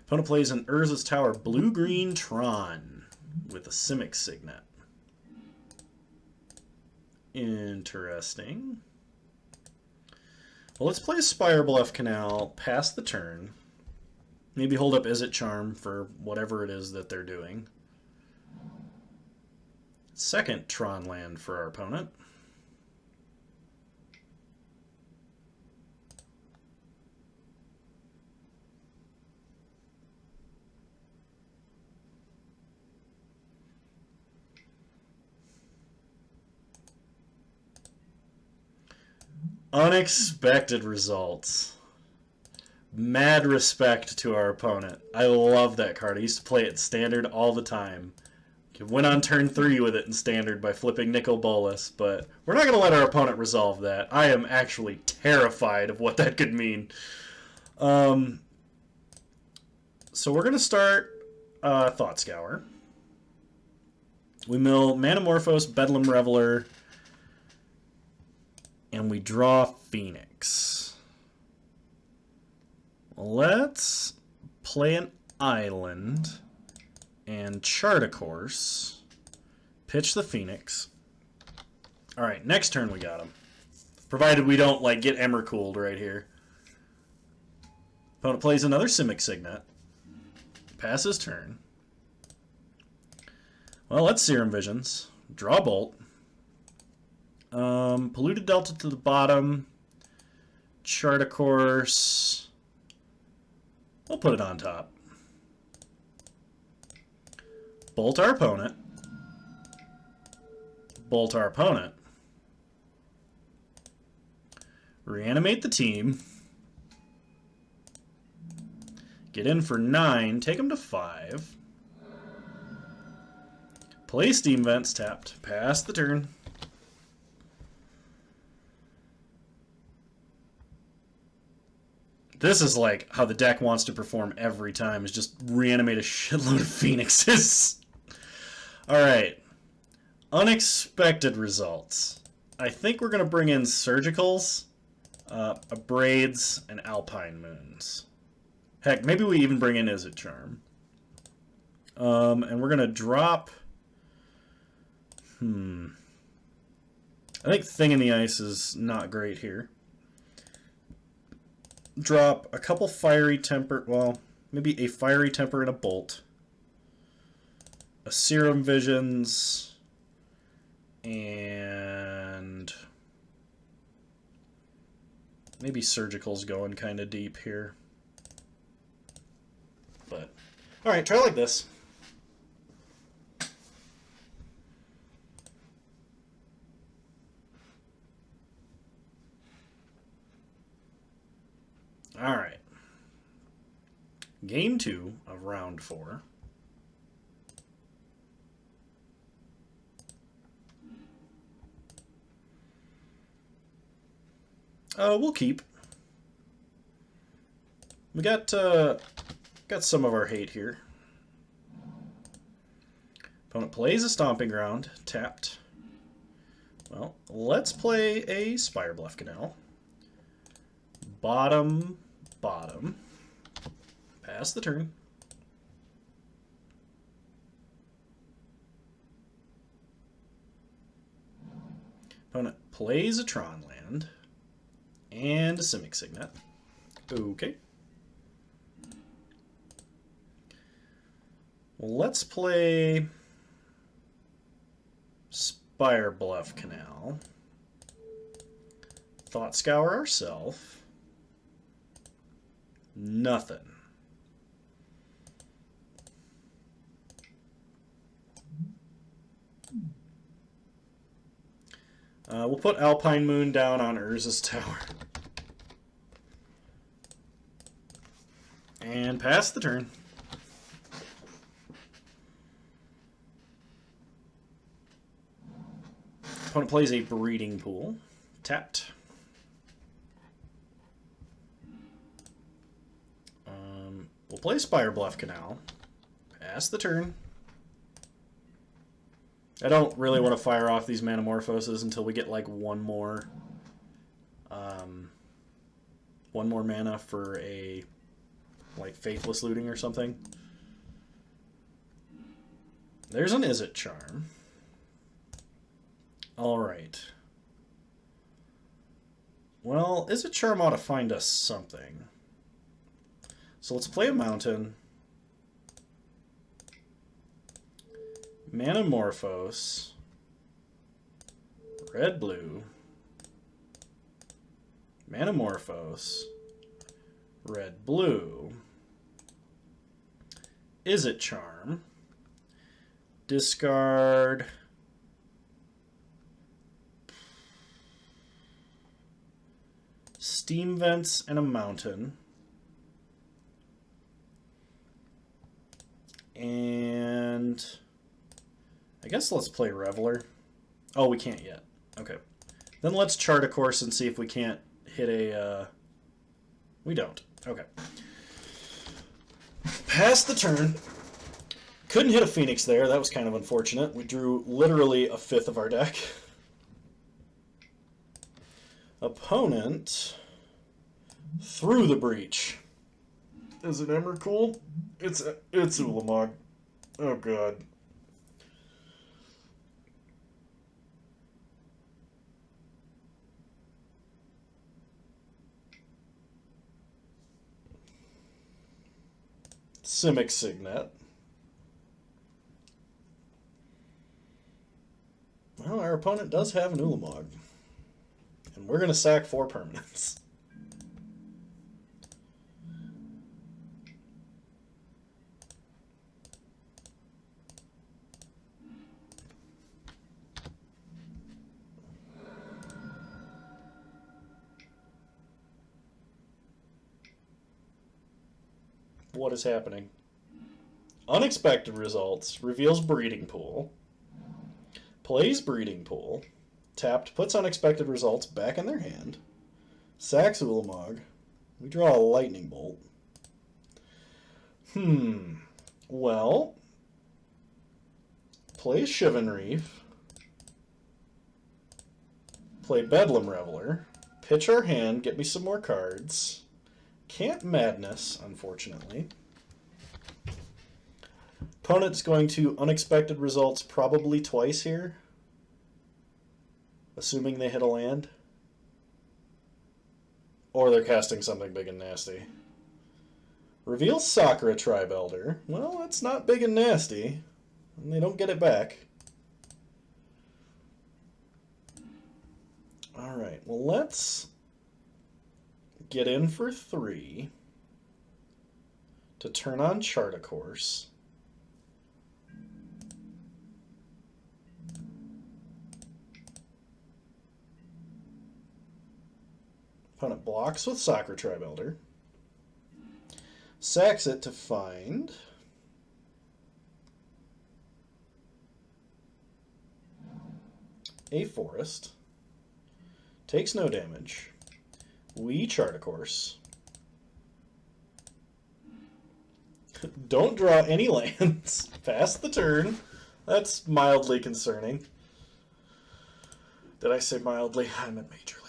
Opponent plays an Urza's Tower Blue-Green Tron with a Simic Signet. Interesting. Well, let's play a Spire Bluff Canal, pass the turn. Maybe hold up Izzet Charm for whatever it is that they're doing. Second Tron land for our opponent. Unexpected results. Mad respect to our opponent. I love that card. I used to play it standard all the time. Went on turn 3 with it in standard by flipping Nicol Bolas, but we're not going to let our opponent resolve that. I am actually terrified of what that could mean. So we're going to start Thought Scour. We mill Manamorphose, Bedlam Reveler, and we draw Phoenix. Let's play an island and chart a course. Pitch the Phoenix. Alright, next turn we got him. Provided we don't like get Emmercooled right here. Opponent plays another Simic Signet. Passes turn. Well, let's Serum Visions. Draw Bolt. Polluted Delta to the bottom. Chart a course. We'll put it on top. Bolt our opponent. Bolt our opponent. Reanimate the team. Get in for 9. Take them to 5. Play Steam Vents tapped. Pass the turn. This is like how the deck wants to perform every time, is just reanimate a shitload of Phoenixes. Alright. Unexpected results. I think we're going to bring in Surgicals, Braids, and Alpine Moons. Heck, maybe we even bring in Izzet Charm. And we're going to drop... I think Thing in the Ice is not great here. Drop a couple Fiery Temper, well, maybe a Fiery Temper and a Bolt. A Serum Visions. And Maybe Surgical's going kind of deep here. But, alright, try like this. Alright. Game 2 of round 4. We'll keep. We got some of our hate here. Opponent plays a Stomping Ground, tapped. Well, let's play a Spire Bluff Canal. Bottom, bottom. Pass the turn. Opponent plays a Tron land and a Simic Signet. Okay. Well, let's play Spire Bluff Canal. Thought Scour ourselves. Nothing. We'll put Alpine Moon down on Urza's Tower. And pass the turn. Opponent plays a Breeding Pool. Tapped. We'll play Spire Bluff Canal. Pass the turn. I don't really want to fire off these Manamorphoses until we get like one more mana for a like Faithless Looting or something. There's an Izzet Charm. Alright. Well, Izzet Charm ought to find us something. So let's play a Mountain. Manamorphose. Red, blue. Manamorphose. Red, blue. Izzet Charm. Discard. Steam Vents and a Mountain. And I guess let's play Reveler. Oh, we can't yet. Okay. Then let's chart a course and see if we can't hit a... We don't. Okay. Pass the turn. Couldn't hit a Phoenix there. That was kind of unfortunate. We drew literally a fifth of our deck. Opponent through the breach. Is it Emrakul? It's Ulamog. Oh god. Simic Signet. Well, our opponent does have an Ulamog. And we're going to sack 4 permanents. What is happening? Unexpected results. Reveals Breeding Pool. Plays Breeding Pool. Tapped, puts Unexpected Results back in their hand. Sacks Ulamog. We draw a Lightning Bolt. Well. Play Shivan Reef. Play Bedlam Reveler. Pitch our hand, get me some more cards. Can't Madness, unfortunately. Opponent's going to Unexpected Results probably twice here. Assuming they hit a land. Or they're casting something big and nasty. Reveals Sakura Tribe Elder. Well, that's not big and nasty. And they don't get it back. Alright, well let's get in for 3 to turn on Chart a Course. Opponent blocks with Soccer Tribe Elder. Sacks it to find a forest. Takes no damage. We Chart a Course. Don't draw any lands. Pass the turn. That's mildly concerning. Did I say mildly? I meant majorly.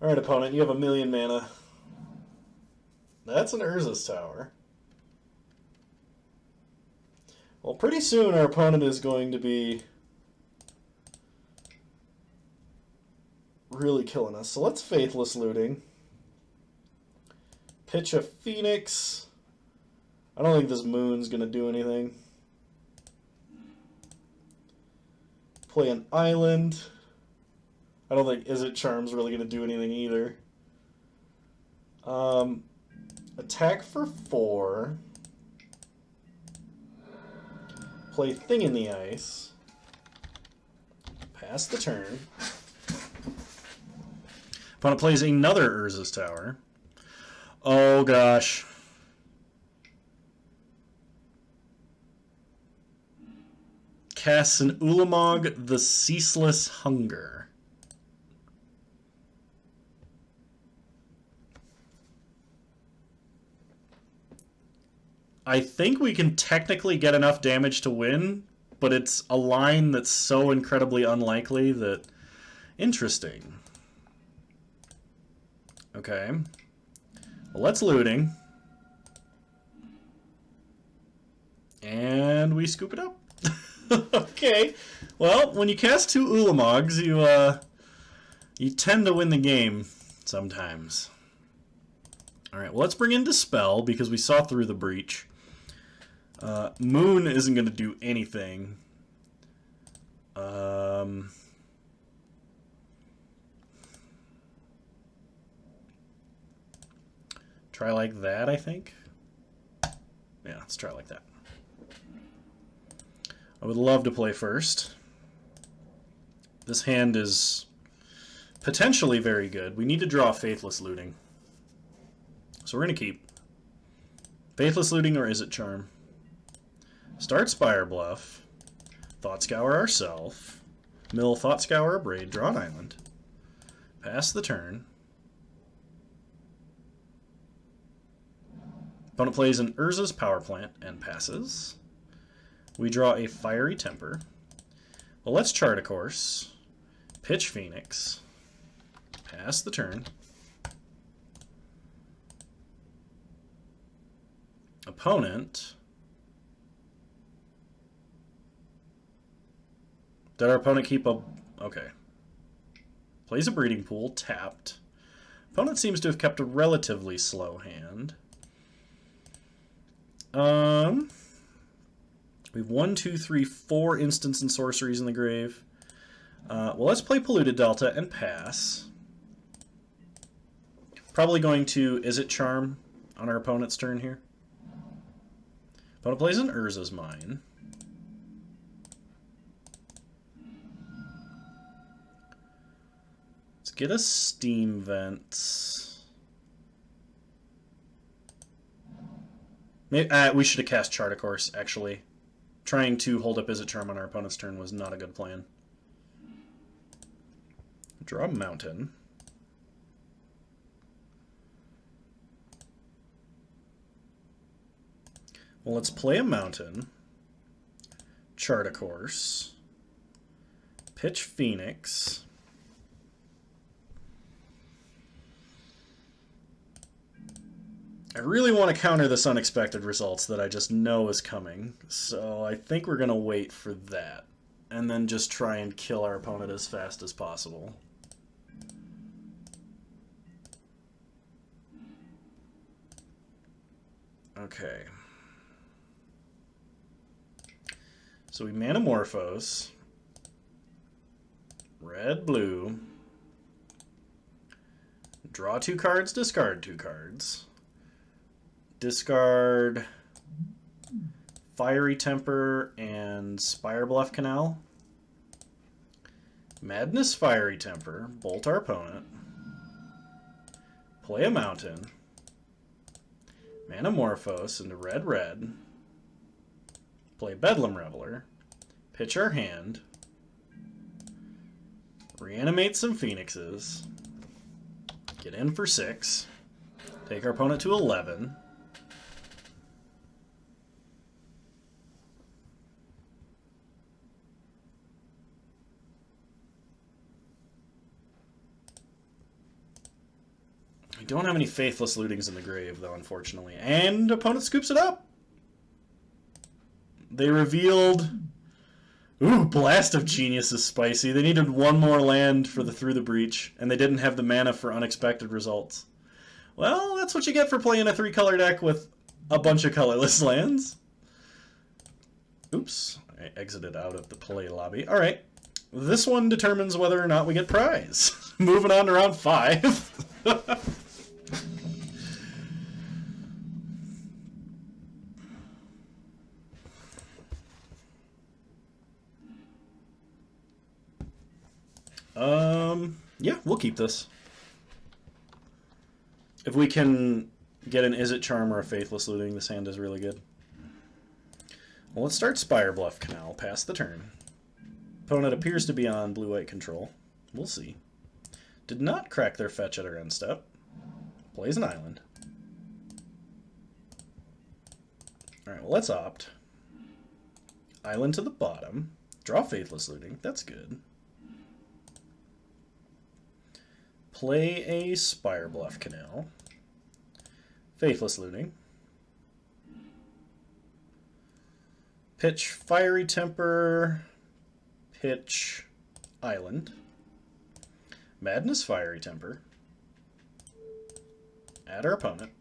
Alright, opponent, you have 1,000,000 mana. That's an Urza's Tower. Well, pretty soon our opponent is going to be really killing us. So let's Faithless Looting. Pitch a Phoenix. I don't think this Moon's going to do anything. Play an Island. I don't think Izzet Charm's really going to do anything either. Attack for 4. Play Thing in the Ice. Pass the turn. Opponent plays another Urza's Tower. Oh gosh. Casts an Ulamog, the Ceaseless Hunger. I think we can technically get enough damage to win, but it's a line that's so incredibly unlikely that... Interesting. Okay. Well, let's Looting. And we scoop it up. Okay. Well, when you cast 2 Ulamogs, you tend to win the game sometimes. Alright, well, let's bring in Dispel, because we saw through the breach. Moon isn't going to do anything. Try like that, I think. Yeah, let's try like that. I would love to play first. This hand is potentially very good. We need to draw Faithless Looting. So we're going to keep Faithless Looting or Izzet Charm. Start Spire Bluff. Thought Scour ourself. Mill Thought Scour a Braid. Draw an Island. Pass the turn. Opponent plays an Urza's Power Plant and passes. We draw a Fiery Temper. Well, let's Chart a Course. Pitch Phoenix. Pass the turn. Opponent. Did our opponent keep a... Okay. Plays a Breeding Pool, tapped. Opponent seems to have kept a relatively slow hand. We have 1, 2, 3, 4 instants and sorceries in the grave. Well, let's play Polluted Delta and pass. Probably going to Izzet Charm on our opponent's turn here. Opponent plays an Urza's Mine. Let's get a Steam Vent. Maybe, we should have cast Chart a Course, actually. Trying to hold up Izzet Charm on our opponent's turn was not a good plan. Draw a Mountain. Well, let's play a Mountain. Chart a Course. Pitch Phoenix. I really want to counter this unexpected results that I just know is coming, so I think we're going to wait for that, and then just try and kill our opponent as fast as possible. Okay. So we Manamorphose, Red, blue. Draw 2 cards, discard 2 cards. Discard Fiery Temper and Spire Bluff Canal. Madness Fiery Temper, bolt our opponent. Play a mountain. Manamorphose into red, red. Play Bedlam Reveler. Pitch our hand. Reanimate some Phoenixes. Get in for 6. Take our opponent to 11. We don't have any Faithless Lootings in the grave, though, unfortunately. And opponent scoops it up. They revealed... Ooh, Blast of Genius is spicy. They needed 1 more land for the Through the Breach, and they didn't have the mana for unexpected results. Well, that's what you get for playing a 3-color deck with a bunch of colorless lands. Oops, I exited out of the play lobby. Alright, this one determines whether or not we get prize. Moving on to round 5. Yeah, we'll keep this. If we can get an Izzet Charm or a Faithless Looting, this hand is really good. Well, let's start Spire Bluff Canal, pass the turn. Opponent appears to be on blue-white control. We'll see. Did not crack their fetch at our end step. Plays an island. Alright, well, let's opt. Island to the bottom. Draw Faithless Looting. That's good. Play a Spire Bluff Canal. Faithless Looting. Pitch Fiery Temper. Pitch Island. Madness Fiery Temper. Add our opponent.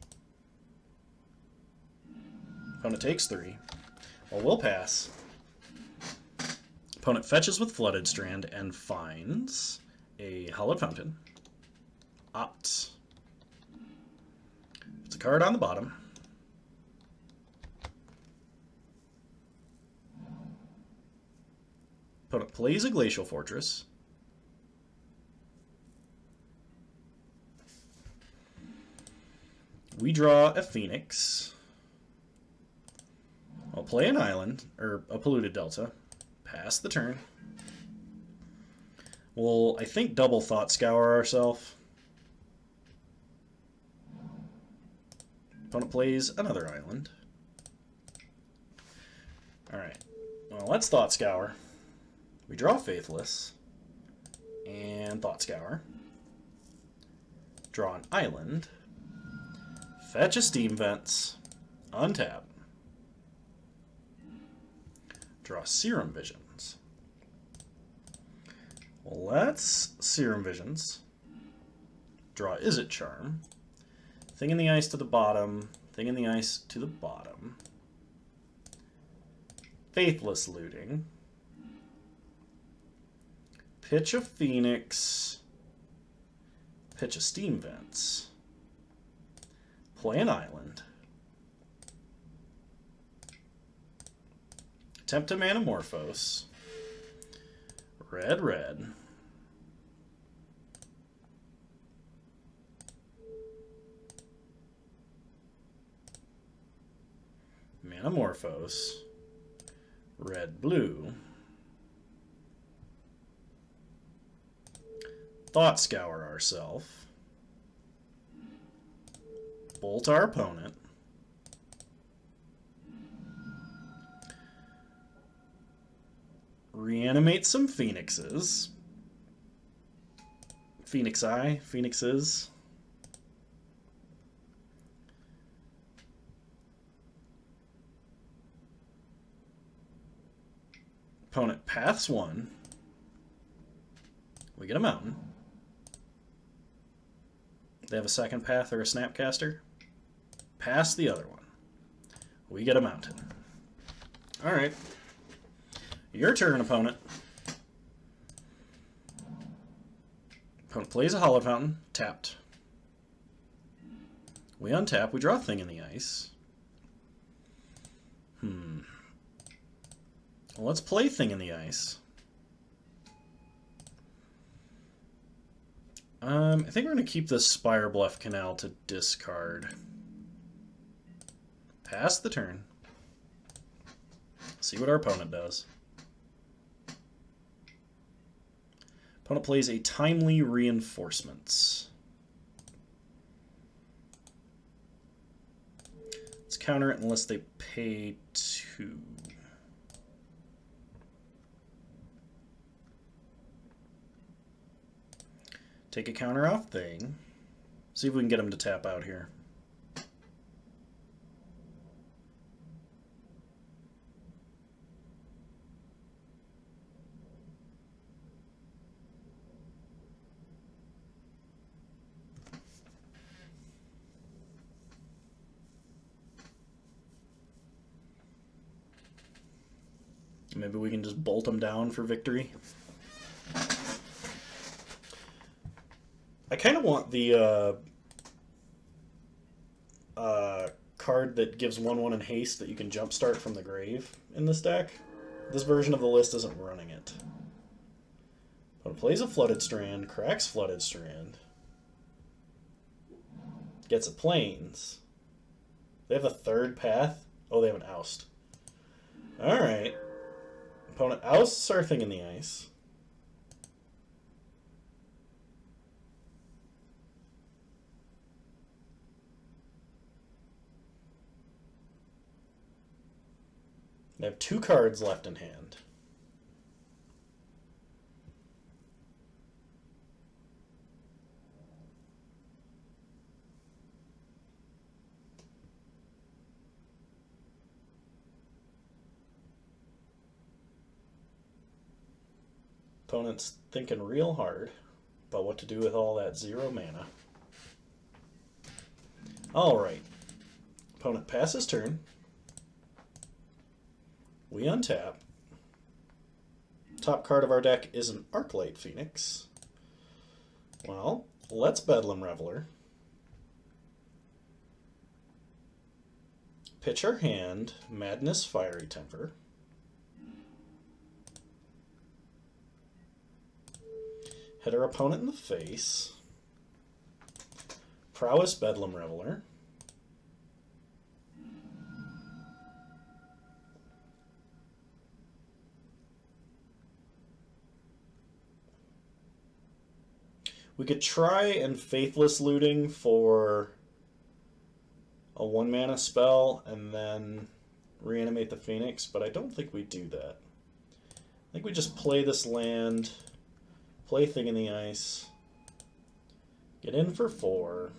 Opponent takes 3. Well, we'll pass. Opponent fetches with Flooded Strand and finds a Hallowed Fountain. Opts. It's a card on the bottom. Opponent plays a Glacial Fortress. We draw a Phoenix. I'll play an island, or a Polluted Delta. Pass the turn. We'll, I think, double Thought Scour ourselves. Opponent plays another island. Alright. Well, let's Thought Scour. We draw Faithless. And Thought Scour. Draw an island. Fetch a Steam Vents. Untap. Draw Serum Visions. Well, let's Serum Visions. Draw Izzet Charm. Thing in the Ice to the bottom. Thing in the Ice to the bottom. Faithless Looting. Pitch a Phoenix. Pitch a Steam Vents. Play an island. Attempt to Manamorphose. Red, red. Manamorphose. Red, blue. Thought Scour ourselves. Bolt our opponent. Reanimate some Phoenixes. Phoenix Eye, Phoenixes. Opponent paths 1. We get a mountain. They have a second path or a Snapcaster. Pass the other one. We get a mountain. Alright. Your turn, opponent. Opponent plays a Hallowed Fountain, tapped. We untap, we draw a Thing in the Ice. Well, let's play Thing in the Ice. I think we're going to keep this Spire Bluff Canal to discard. Pass the turn. See what our opponent does. Opponent plays a Timely Reinforcements. Let's counter it unless they pay 2. Take a counter off Thing. See if we can get him to tap out here. Maybe we can just bolt him down for victory. I kind of want the card that gives 1/1 in haste that you can jumpstart from the grave in this deck. This version of the list isn't running it. But it plays a Flooded Strand, cracks Flooded Strand, gets a Plains. They have a third path? Oh, they have an Oust. Alright. Opponent ousts our Thing in the Ice. They have 2 cards left in hand. Opponent's thinking real hard about what to do with all that 0 mana. Alright. Opponent passes turn. We untap. Top card of our deck is an Izzet Phoenix. Well, let's Bedlam Reveler. Pitch our hand, Madness Fiery Temper. Hit our opponent in the face. Prowess Bedlam Reveler. We could try and Faithless Looting for a 1-mana spell and then reanimate the Phoenix, but I don't think we do that. I think we just play this land, play Thing in the Ice, get in for 4.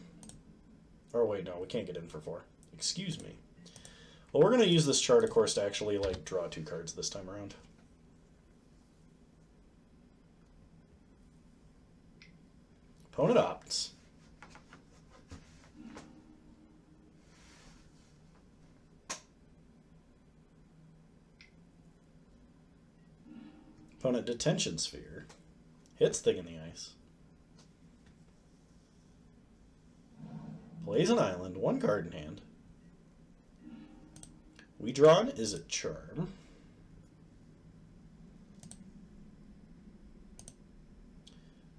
Or wait, no, we can't get in for 4. Excuse me. Well, we're going to use this chart, of course, to actually like draw 2 cards this time around. Opponent opts. Opponent Detention Sphere. Hits Thing in the Ice. Plays an island, 1 card in hand. We draw an Izzet Charm.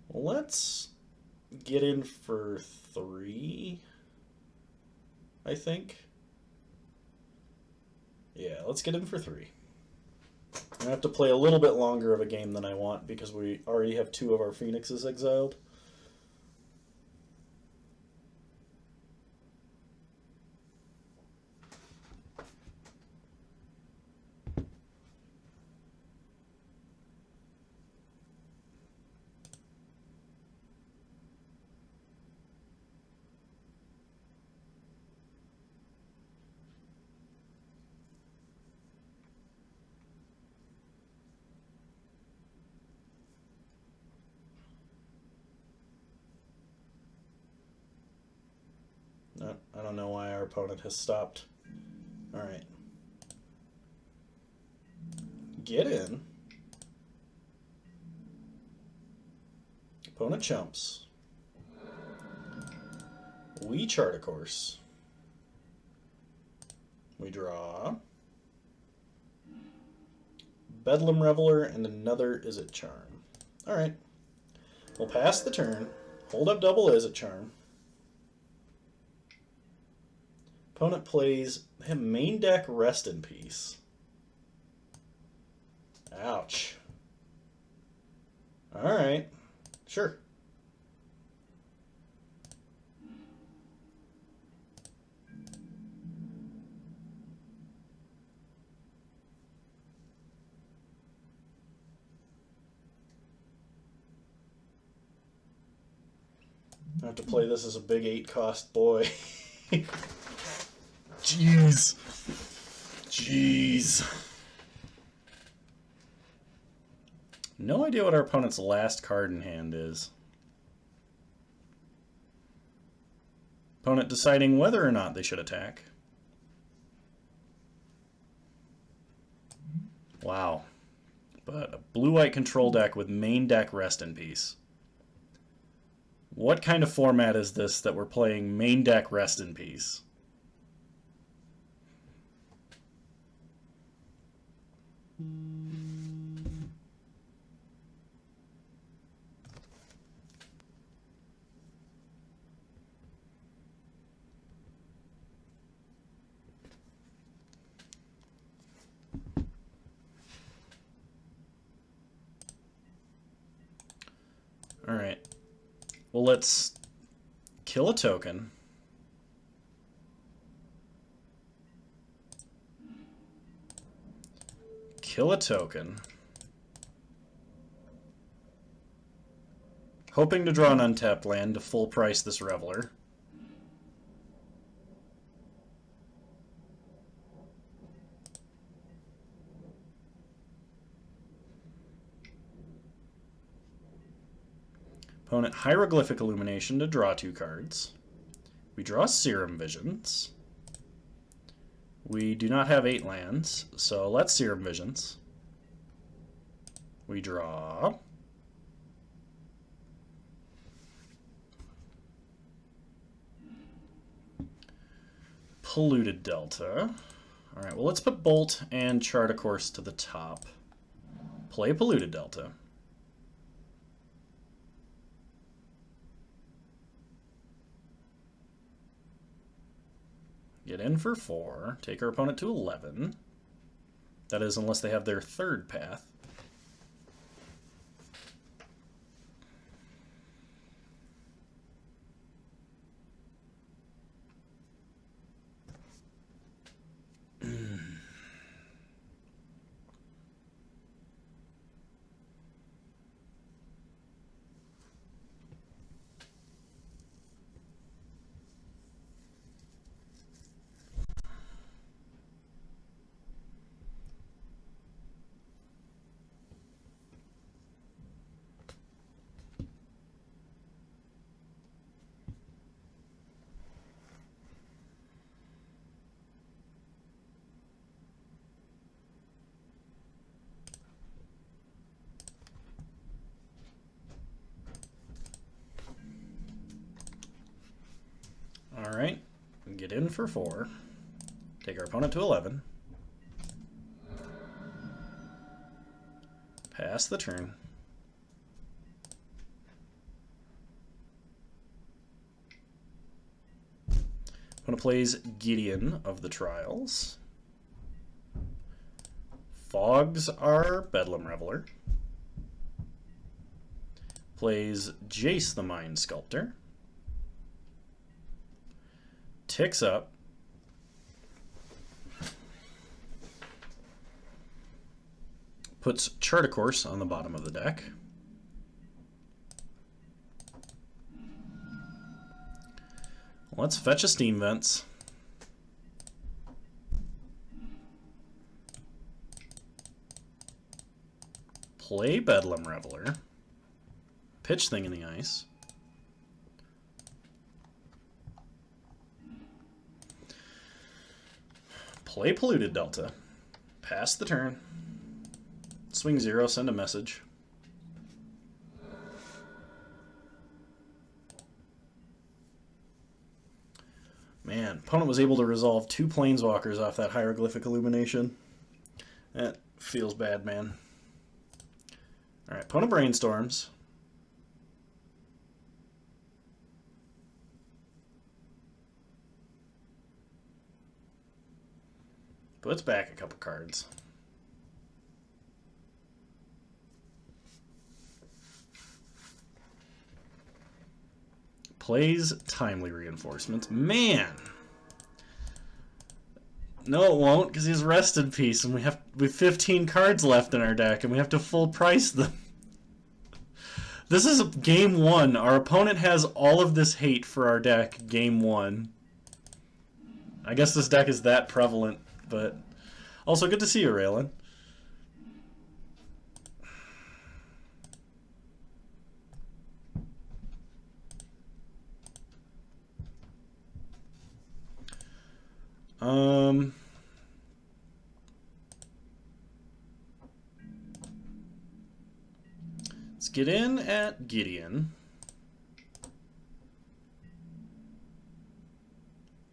Let's get in for 3, I think. Yeah, let's get in for 3. I have to play a little bit longer of a game than I want because we already have 2 of our Phoenixes exiled. I don't know why our opponent has stopped. Alright. Get in. Opponent chumps. We chart a course. We draw Bedlam Reveler and another Izzet Charm. Alright. We'll pass the turn. Hold up double Izzet Charm. Opponent plays him main deck Rest in Peace. Ouch. Alright. Sure. I have to play this as a big 8-cost boy. Jeez. Jeez. No idea what our opponent's last card in hand is. Opponent deciding whether or not they should attack. Wow. But a blue-white control deck with main deck Rest in Peace. What kind of format is this that we're playing main deck Rest in Peace? All right. Well, let's kill a token. Kill a token. Hoping to draw an untapped land to full price this Reveler. Opponent Hieroglyphic Illumination to draw 2 cards. We draw Serum Visions. We do not have 8 lands, so let's Serum Visions. We draw Polluted Delta. Alright, well let's put Bolt and Chart a Course to the top. Play Polluted Delta. Get in for 4. Take our opponent to 11. That is, unless they have their third path. Alright, get in for 4. Take our opponent to 11. Pass the turn. Opponent plays Gideon of the Trials. Fogs our Bedlam Reveler. Plays Jace the Mind Sculptor. Ticks up. Puts Chart a Course on the bottom of the deck. Let's fetch a Steam Vents. Play Bedlam Reveler. Pitch Thing in the Ice. Play Polluted Delta. Pass the turn. Swing 0, send a message. Man, opponent was able to resolve 2 planeswalkers off that hieroglyphic illumination. That feels bad, man. Alright, opponent brainstorms. Puts back a couple cards. Plays Timely Reinforcements. Man! No, it won't, because he's Rest in Peace, and we have 15 cards left in our deck, and we have to full price them. This is game 1. Our opponent has all of this hate for our deck game 1. I guess this deck is that prevalent, but also good to see you, Raylan. Let's get in at Gideon.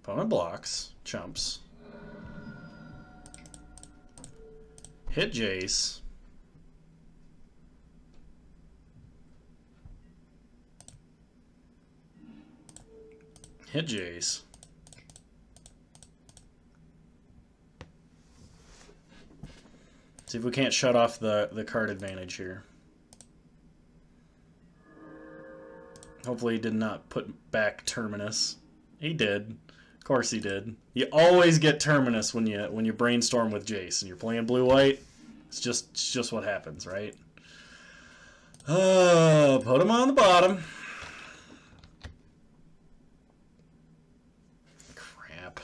Opponent blocks, chumps. Hit Jace. Hit Jace. See if we can't shut off the card advantage here. Hopefully he did not put back Terminus. He did. Of course he did. You always get Terminus when you brainstorm with Jace and you're playing blue-white. It's just what happens, right? Put him on the bottom. Crap.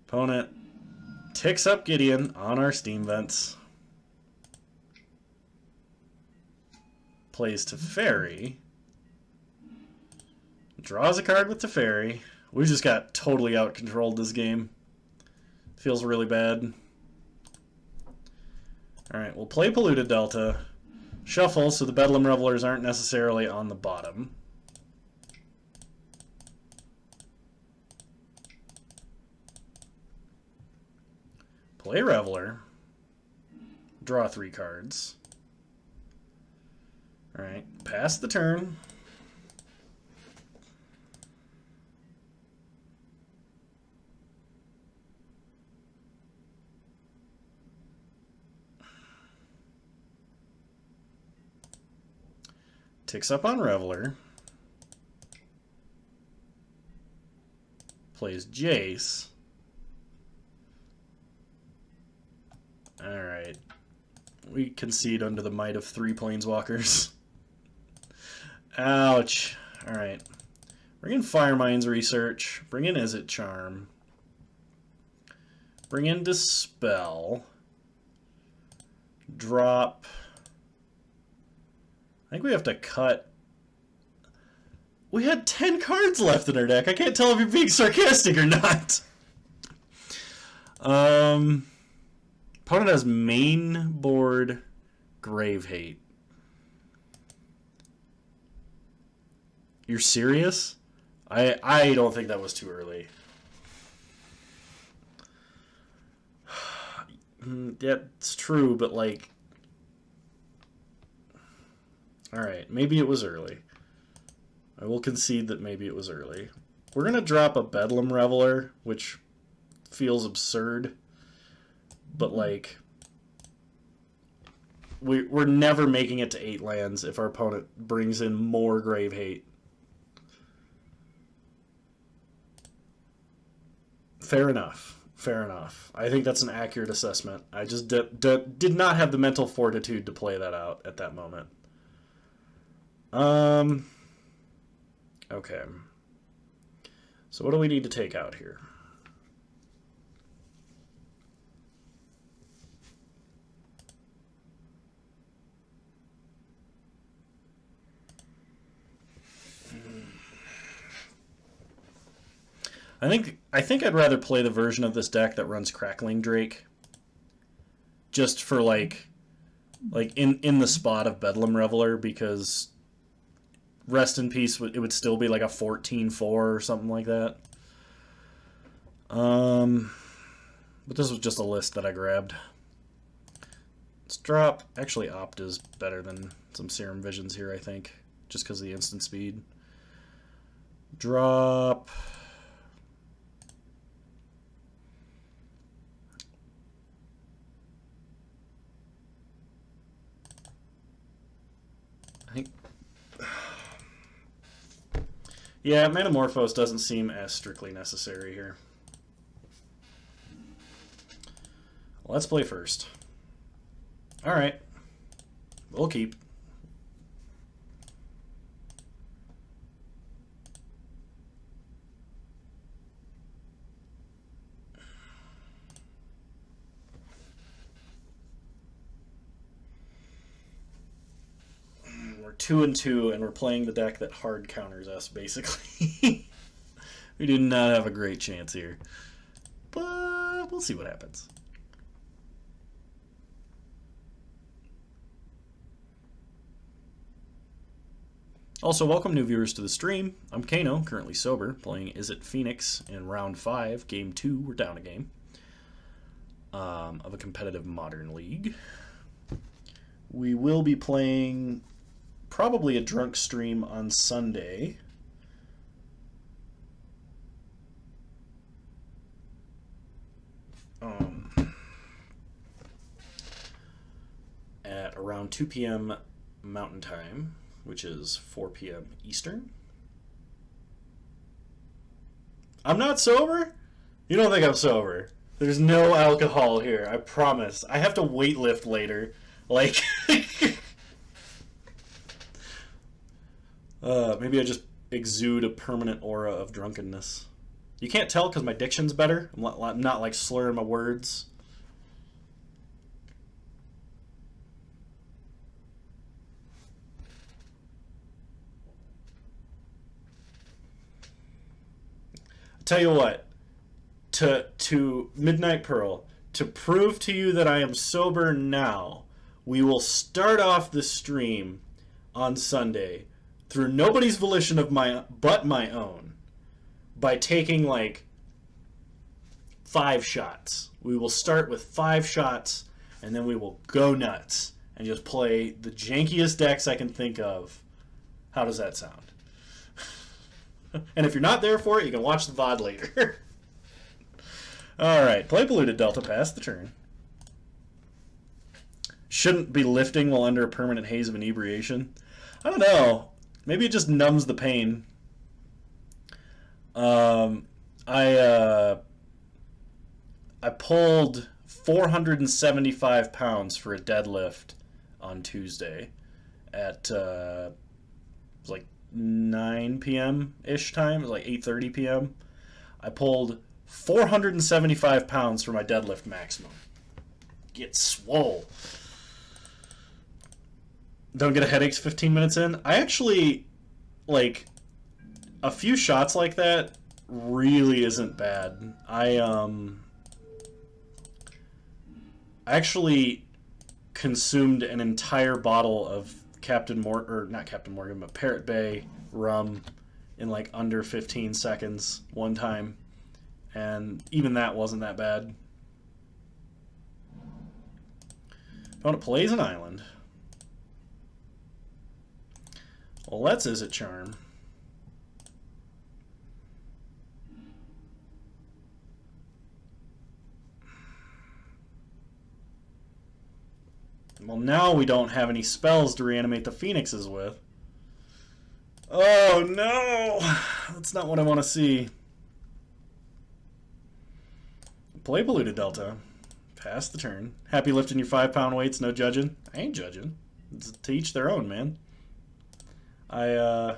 Opponent ticks up Gideon on our Steam Vents. Plays Teferi. Draws a card with Teferi. We just got totally out-controlled this game. Feels really bad. Alright, we'll play Polluted Delta. Shuffle so the Bedlam Revelers aren't necessarily on the bottom. Play Reveler. Draw 3 cards. Alright, pass the turn. Ticks up on Reveler. Plays Jace. Alright. We concede under the might of 3 planeswalkers. Ouch. Alright. Bring in Firemind's Research. Bring in Izzet Charm. Bring in Dispel. Drop. I think we have to cut. We had 10 cards left in our deck. I can't tell if you're being sarcastic or not. Opponent has main board Grave Hate. You're serious? I don't think that was too early. That's true, but like... Alright, maybe it was early. I will concede that maybe it was early. We're going to drop a Bedlam Reveler, which feels absurd. But like... We're never making it to 8 lands if our opponent brings in more Grave Hate. Fair enough. Fair enough. I think that's an accurate assessment. I just did not have the mental fortitude to play that out at that moment. Okay. So what do we need to take out here? I think I'd rather play the version of this deck that runs Crackling Drake. Just for like in the spot of Bedlam Reveler, because rest in peace, it would still be like a 14-4 or something like that. But this was just a list that I grabbed. Let's drop. Actually, Opt is better than some Serum Visions here, I think, just because of the instant speed. Drop. I think. Yeah, Manamorphose doesn't seem as strictly necessary here. Let's play first. Alright. We'll keep. We're 2-2, and we're playing the deck that hard counters us, basically. We do not have a great chance here. But we'll see what happens. Also, welcome new viewers to the stream. I'm Kano, currently sober, playing Izzet Phoenix in round 5, game 2. We're down a game of a competitive modern league. We will be playing probably a drunk stream on Sunday. At around 2 p.m. Mountain Time, which is 4 p.m. Eastern. I'm not sober? You don't think I'm sober? There's no alcohol here, I promise. I have to weightlift later. Like, maybe I just exude a permanent aura of drunkenness. You can't tell because my diction's better. I'm not like slurring my words. Tell you what, to Midnight Pearl, to prove to you that I am sober now, we will start off the stream on Sunday through nobody's volition of but my own by taking like 5 shots. We will start with 5 shots and then we will go nuts and just play the jankiest decks I can think of. How does that sound? And if you're not there for it, you can watch the VOD later. Alright, play Polluted Delta, pass the turn. Shouldn't be lifting while under a permanent haze of inebriation. I don't know. Maybe it just numbs the pain. I pulled 475 pounds for a deadlift on Tuesday at like 9 p.m.-ish time. It was like 8:30 p.m. I pulled 475 pounds for my deadlift maximum. Get swole. Don't get a headaches 15 minutes in. I actually, like, a few shots like that really isn't bad. I actually consumed an entire bottle of not Captain Morgan, but Parrot Bay rum in like under 15 seconds one time. And even that wasn't that bad. Opponent plays an island. Well, let's Izzet Charm. Well, now we don't have any spells to reanimate the Phoenixes with. Oh, no! That's not what I want to see. Play Polluted Delta. Pass the turn. Happy lifting your 5-pound weights, no judging? I ain't judging. It's to each their own, man. I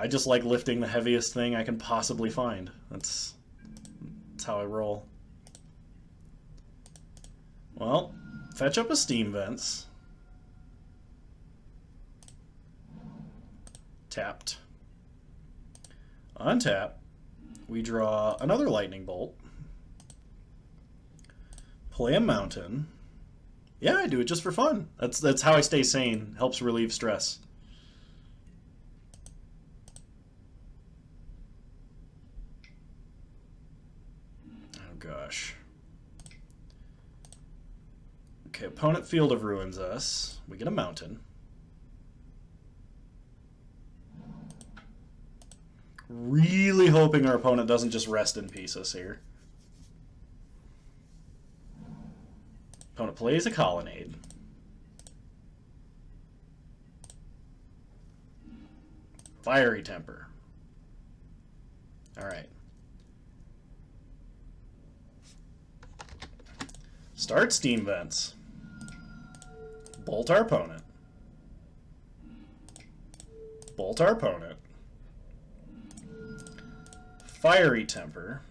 just like lifting the heaviest thing I can possibly find. That's how I roll. Well, fetch up a Steam Vents. Tapped. Untap. We draw another Lightning Bolt. Play a Mountain. Yeah, I do it just for fun. That's how I stay sane. Helps relieve stress. Rush. Okay, opponent Field of Ruins us. We get a mountain. Really hoping our opponent doesn't just rest in peace us here. Opponent plays a Colonnade. Fiery Temper. Alright. Start Steam Vents. Bolt our opponent. Bolt our opponent. Fiery Temper.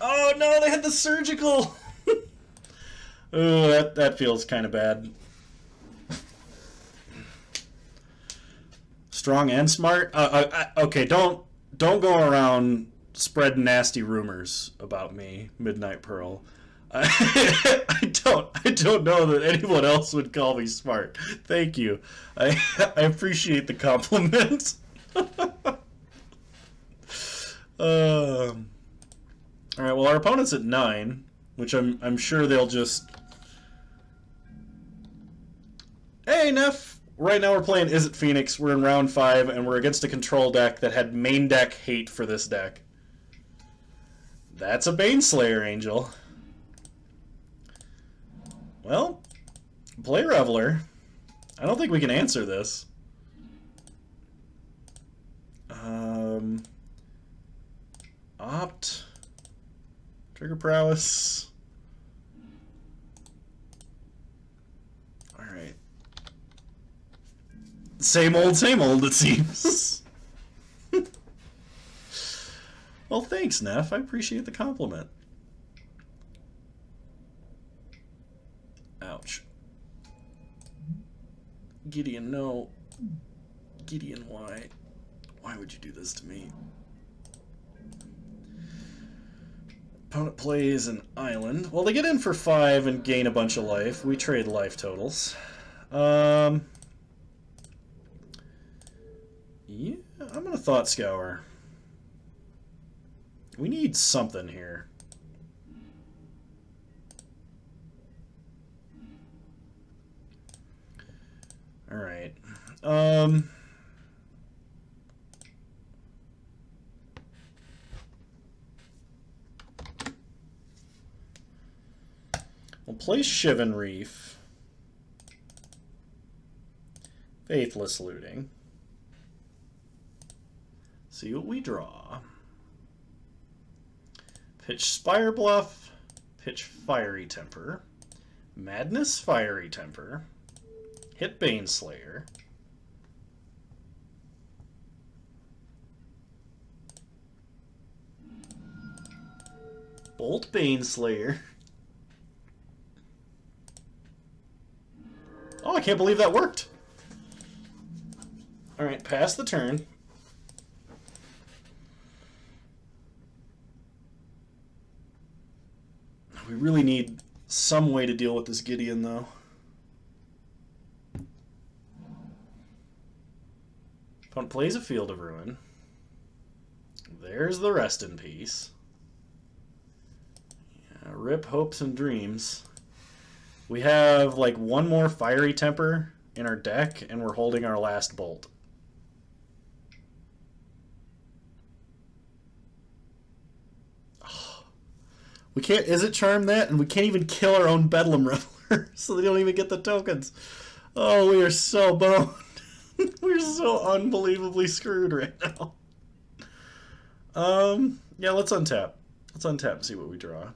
Oh no, they had the surgical! Oh, that feels kind of bad. Strong and smart? Okay, don't go around spreading nasty rumors about me, Midnight Pearl. I don't know that anyone else would call me smart. Thank you. I appreciate the compliment. All right. Well, our opponent's at 9, which I'm sure they'll just. Hey, Neff. Right now we're playing Izzet Phoenix. We're in round 5, and we're against a control deck that had main deck hate for this deck. That's a Baneslayer Angel. Well, play Reveler. I don't think we can answer this. Opt. Trigger Prowess. Alright. Same old, it seems. Well, thanks, Neff. I appreciate the compliment. Ouch. Gideon, no. Gideon, why? Why would you do this to me? Opponent plays an island. Well, they get in for 5 and gain a bunch of life. We trade life totals. Yeah, I'm gonna Thought Scour. We need something here. All right. We'll play Shivan Reef. Faithless Looting. See what we draw. Pitch Spire Bluff. Pitch Fiery Temper. Madness Fiery Temper. Hit Baneslayer. Bolt Baneslayer. Oh, I can't believe that worked. Alright, pass the turn. We really need some way to deal with this Gideon, though. Opponent plays a Field of Ruin. There's the Rest in Peace. Yeah, rip hopes and dreams. We have like one more Fiery Temper in our deck, and we're holding our last Bolt. Oh, we can't Izzet Charm that, and we can't even kill our own Bedlam Reveler, so they don't even get the tokens. Oh, we are so boned. We're so unbelievably screwed right now. Yeah, let's untap. Let's untap and see what we draw.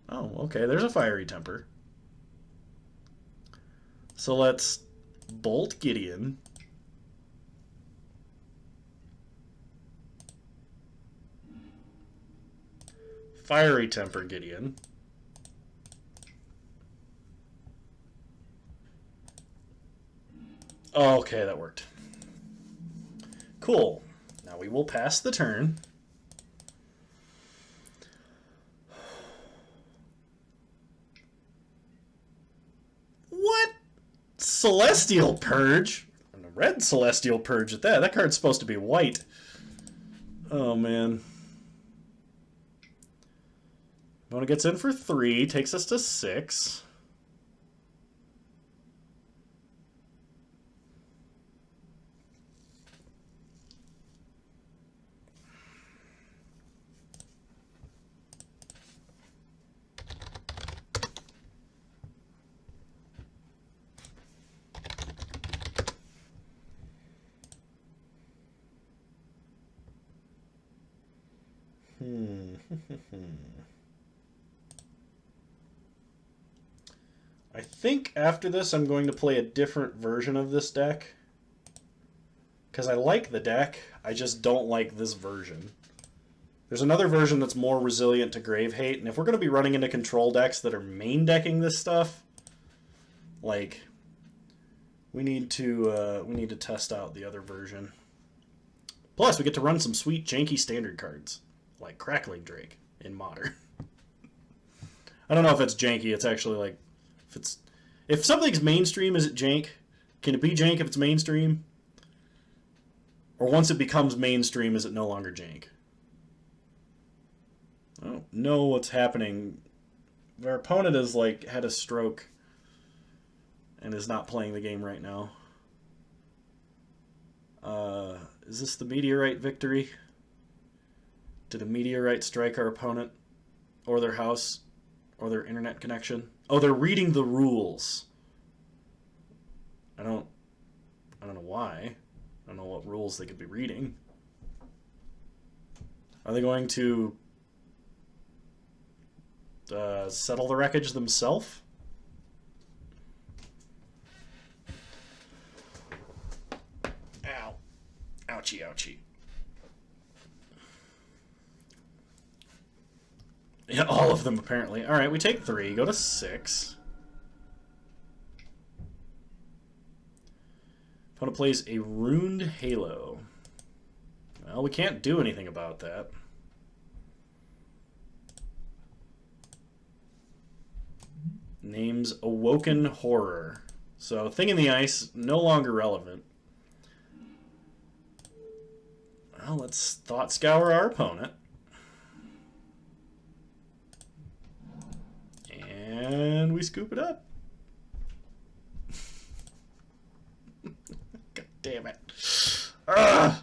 Oh, okay, there's a Fiery Temper. So let's Bolt Gideon. Fiery Temper Gideon. Oh, okay, that worked. Cool. Now we will pass the turn. What? Celestial Purge. And a red Celestial Purge at that. That card's supposed to be white. Oh, man. Mona gets in for 3. Takes us to 6. I think after this I'm going to play a different version of this deck. Because I like the deck, I just don't like this version. There's another version that's more resilient to Grave Hate, and if we're going to be running into control decks that are main decking this stuff, like, we need to test out the other version. Plus, we get to run some sweet janky standard cards, like Crackling Drake in Modern. I don't know if it's janky. It's actually like, if something's mainstream, is it jank? Can it be jank if it's mainstream? Or once it becomes mainstream, is it no longer jank? I don't know what's happening. Our opponent has like had a stroke and is not playing the game right now. Is this the meteorite victory? Did a meteorite strike our opponent or their house or their internet connection? Oh, they're reading the rules. I don't know why. I don't know what rules they could be reading. Are they going to settle the wreckage themselves? Ow. Ouchie, ouchie. Yeah, all of them apparently. Alright, we take 3, go to 6. Opponent plays a Ruined Halo. Well, we can't do anything about that. Name's Awoken Horror. So, Thing in the Ice, no longer relevant. Well, let's Thought Scour our opponent. And we scoop it up. God damn it. Ugh.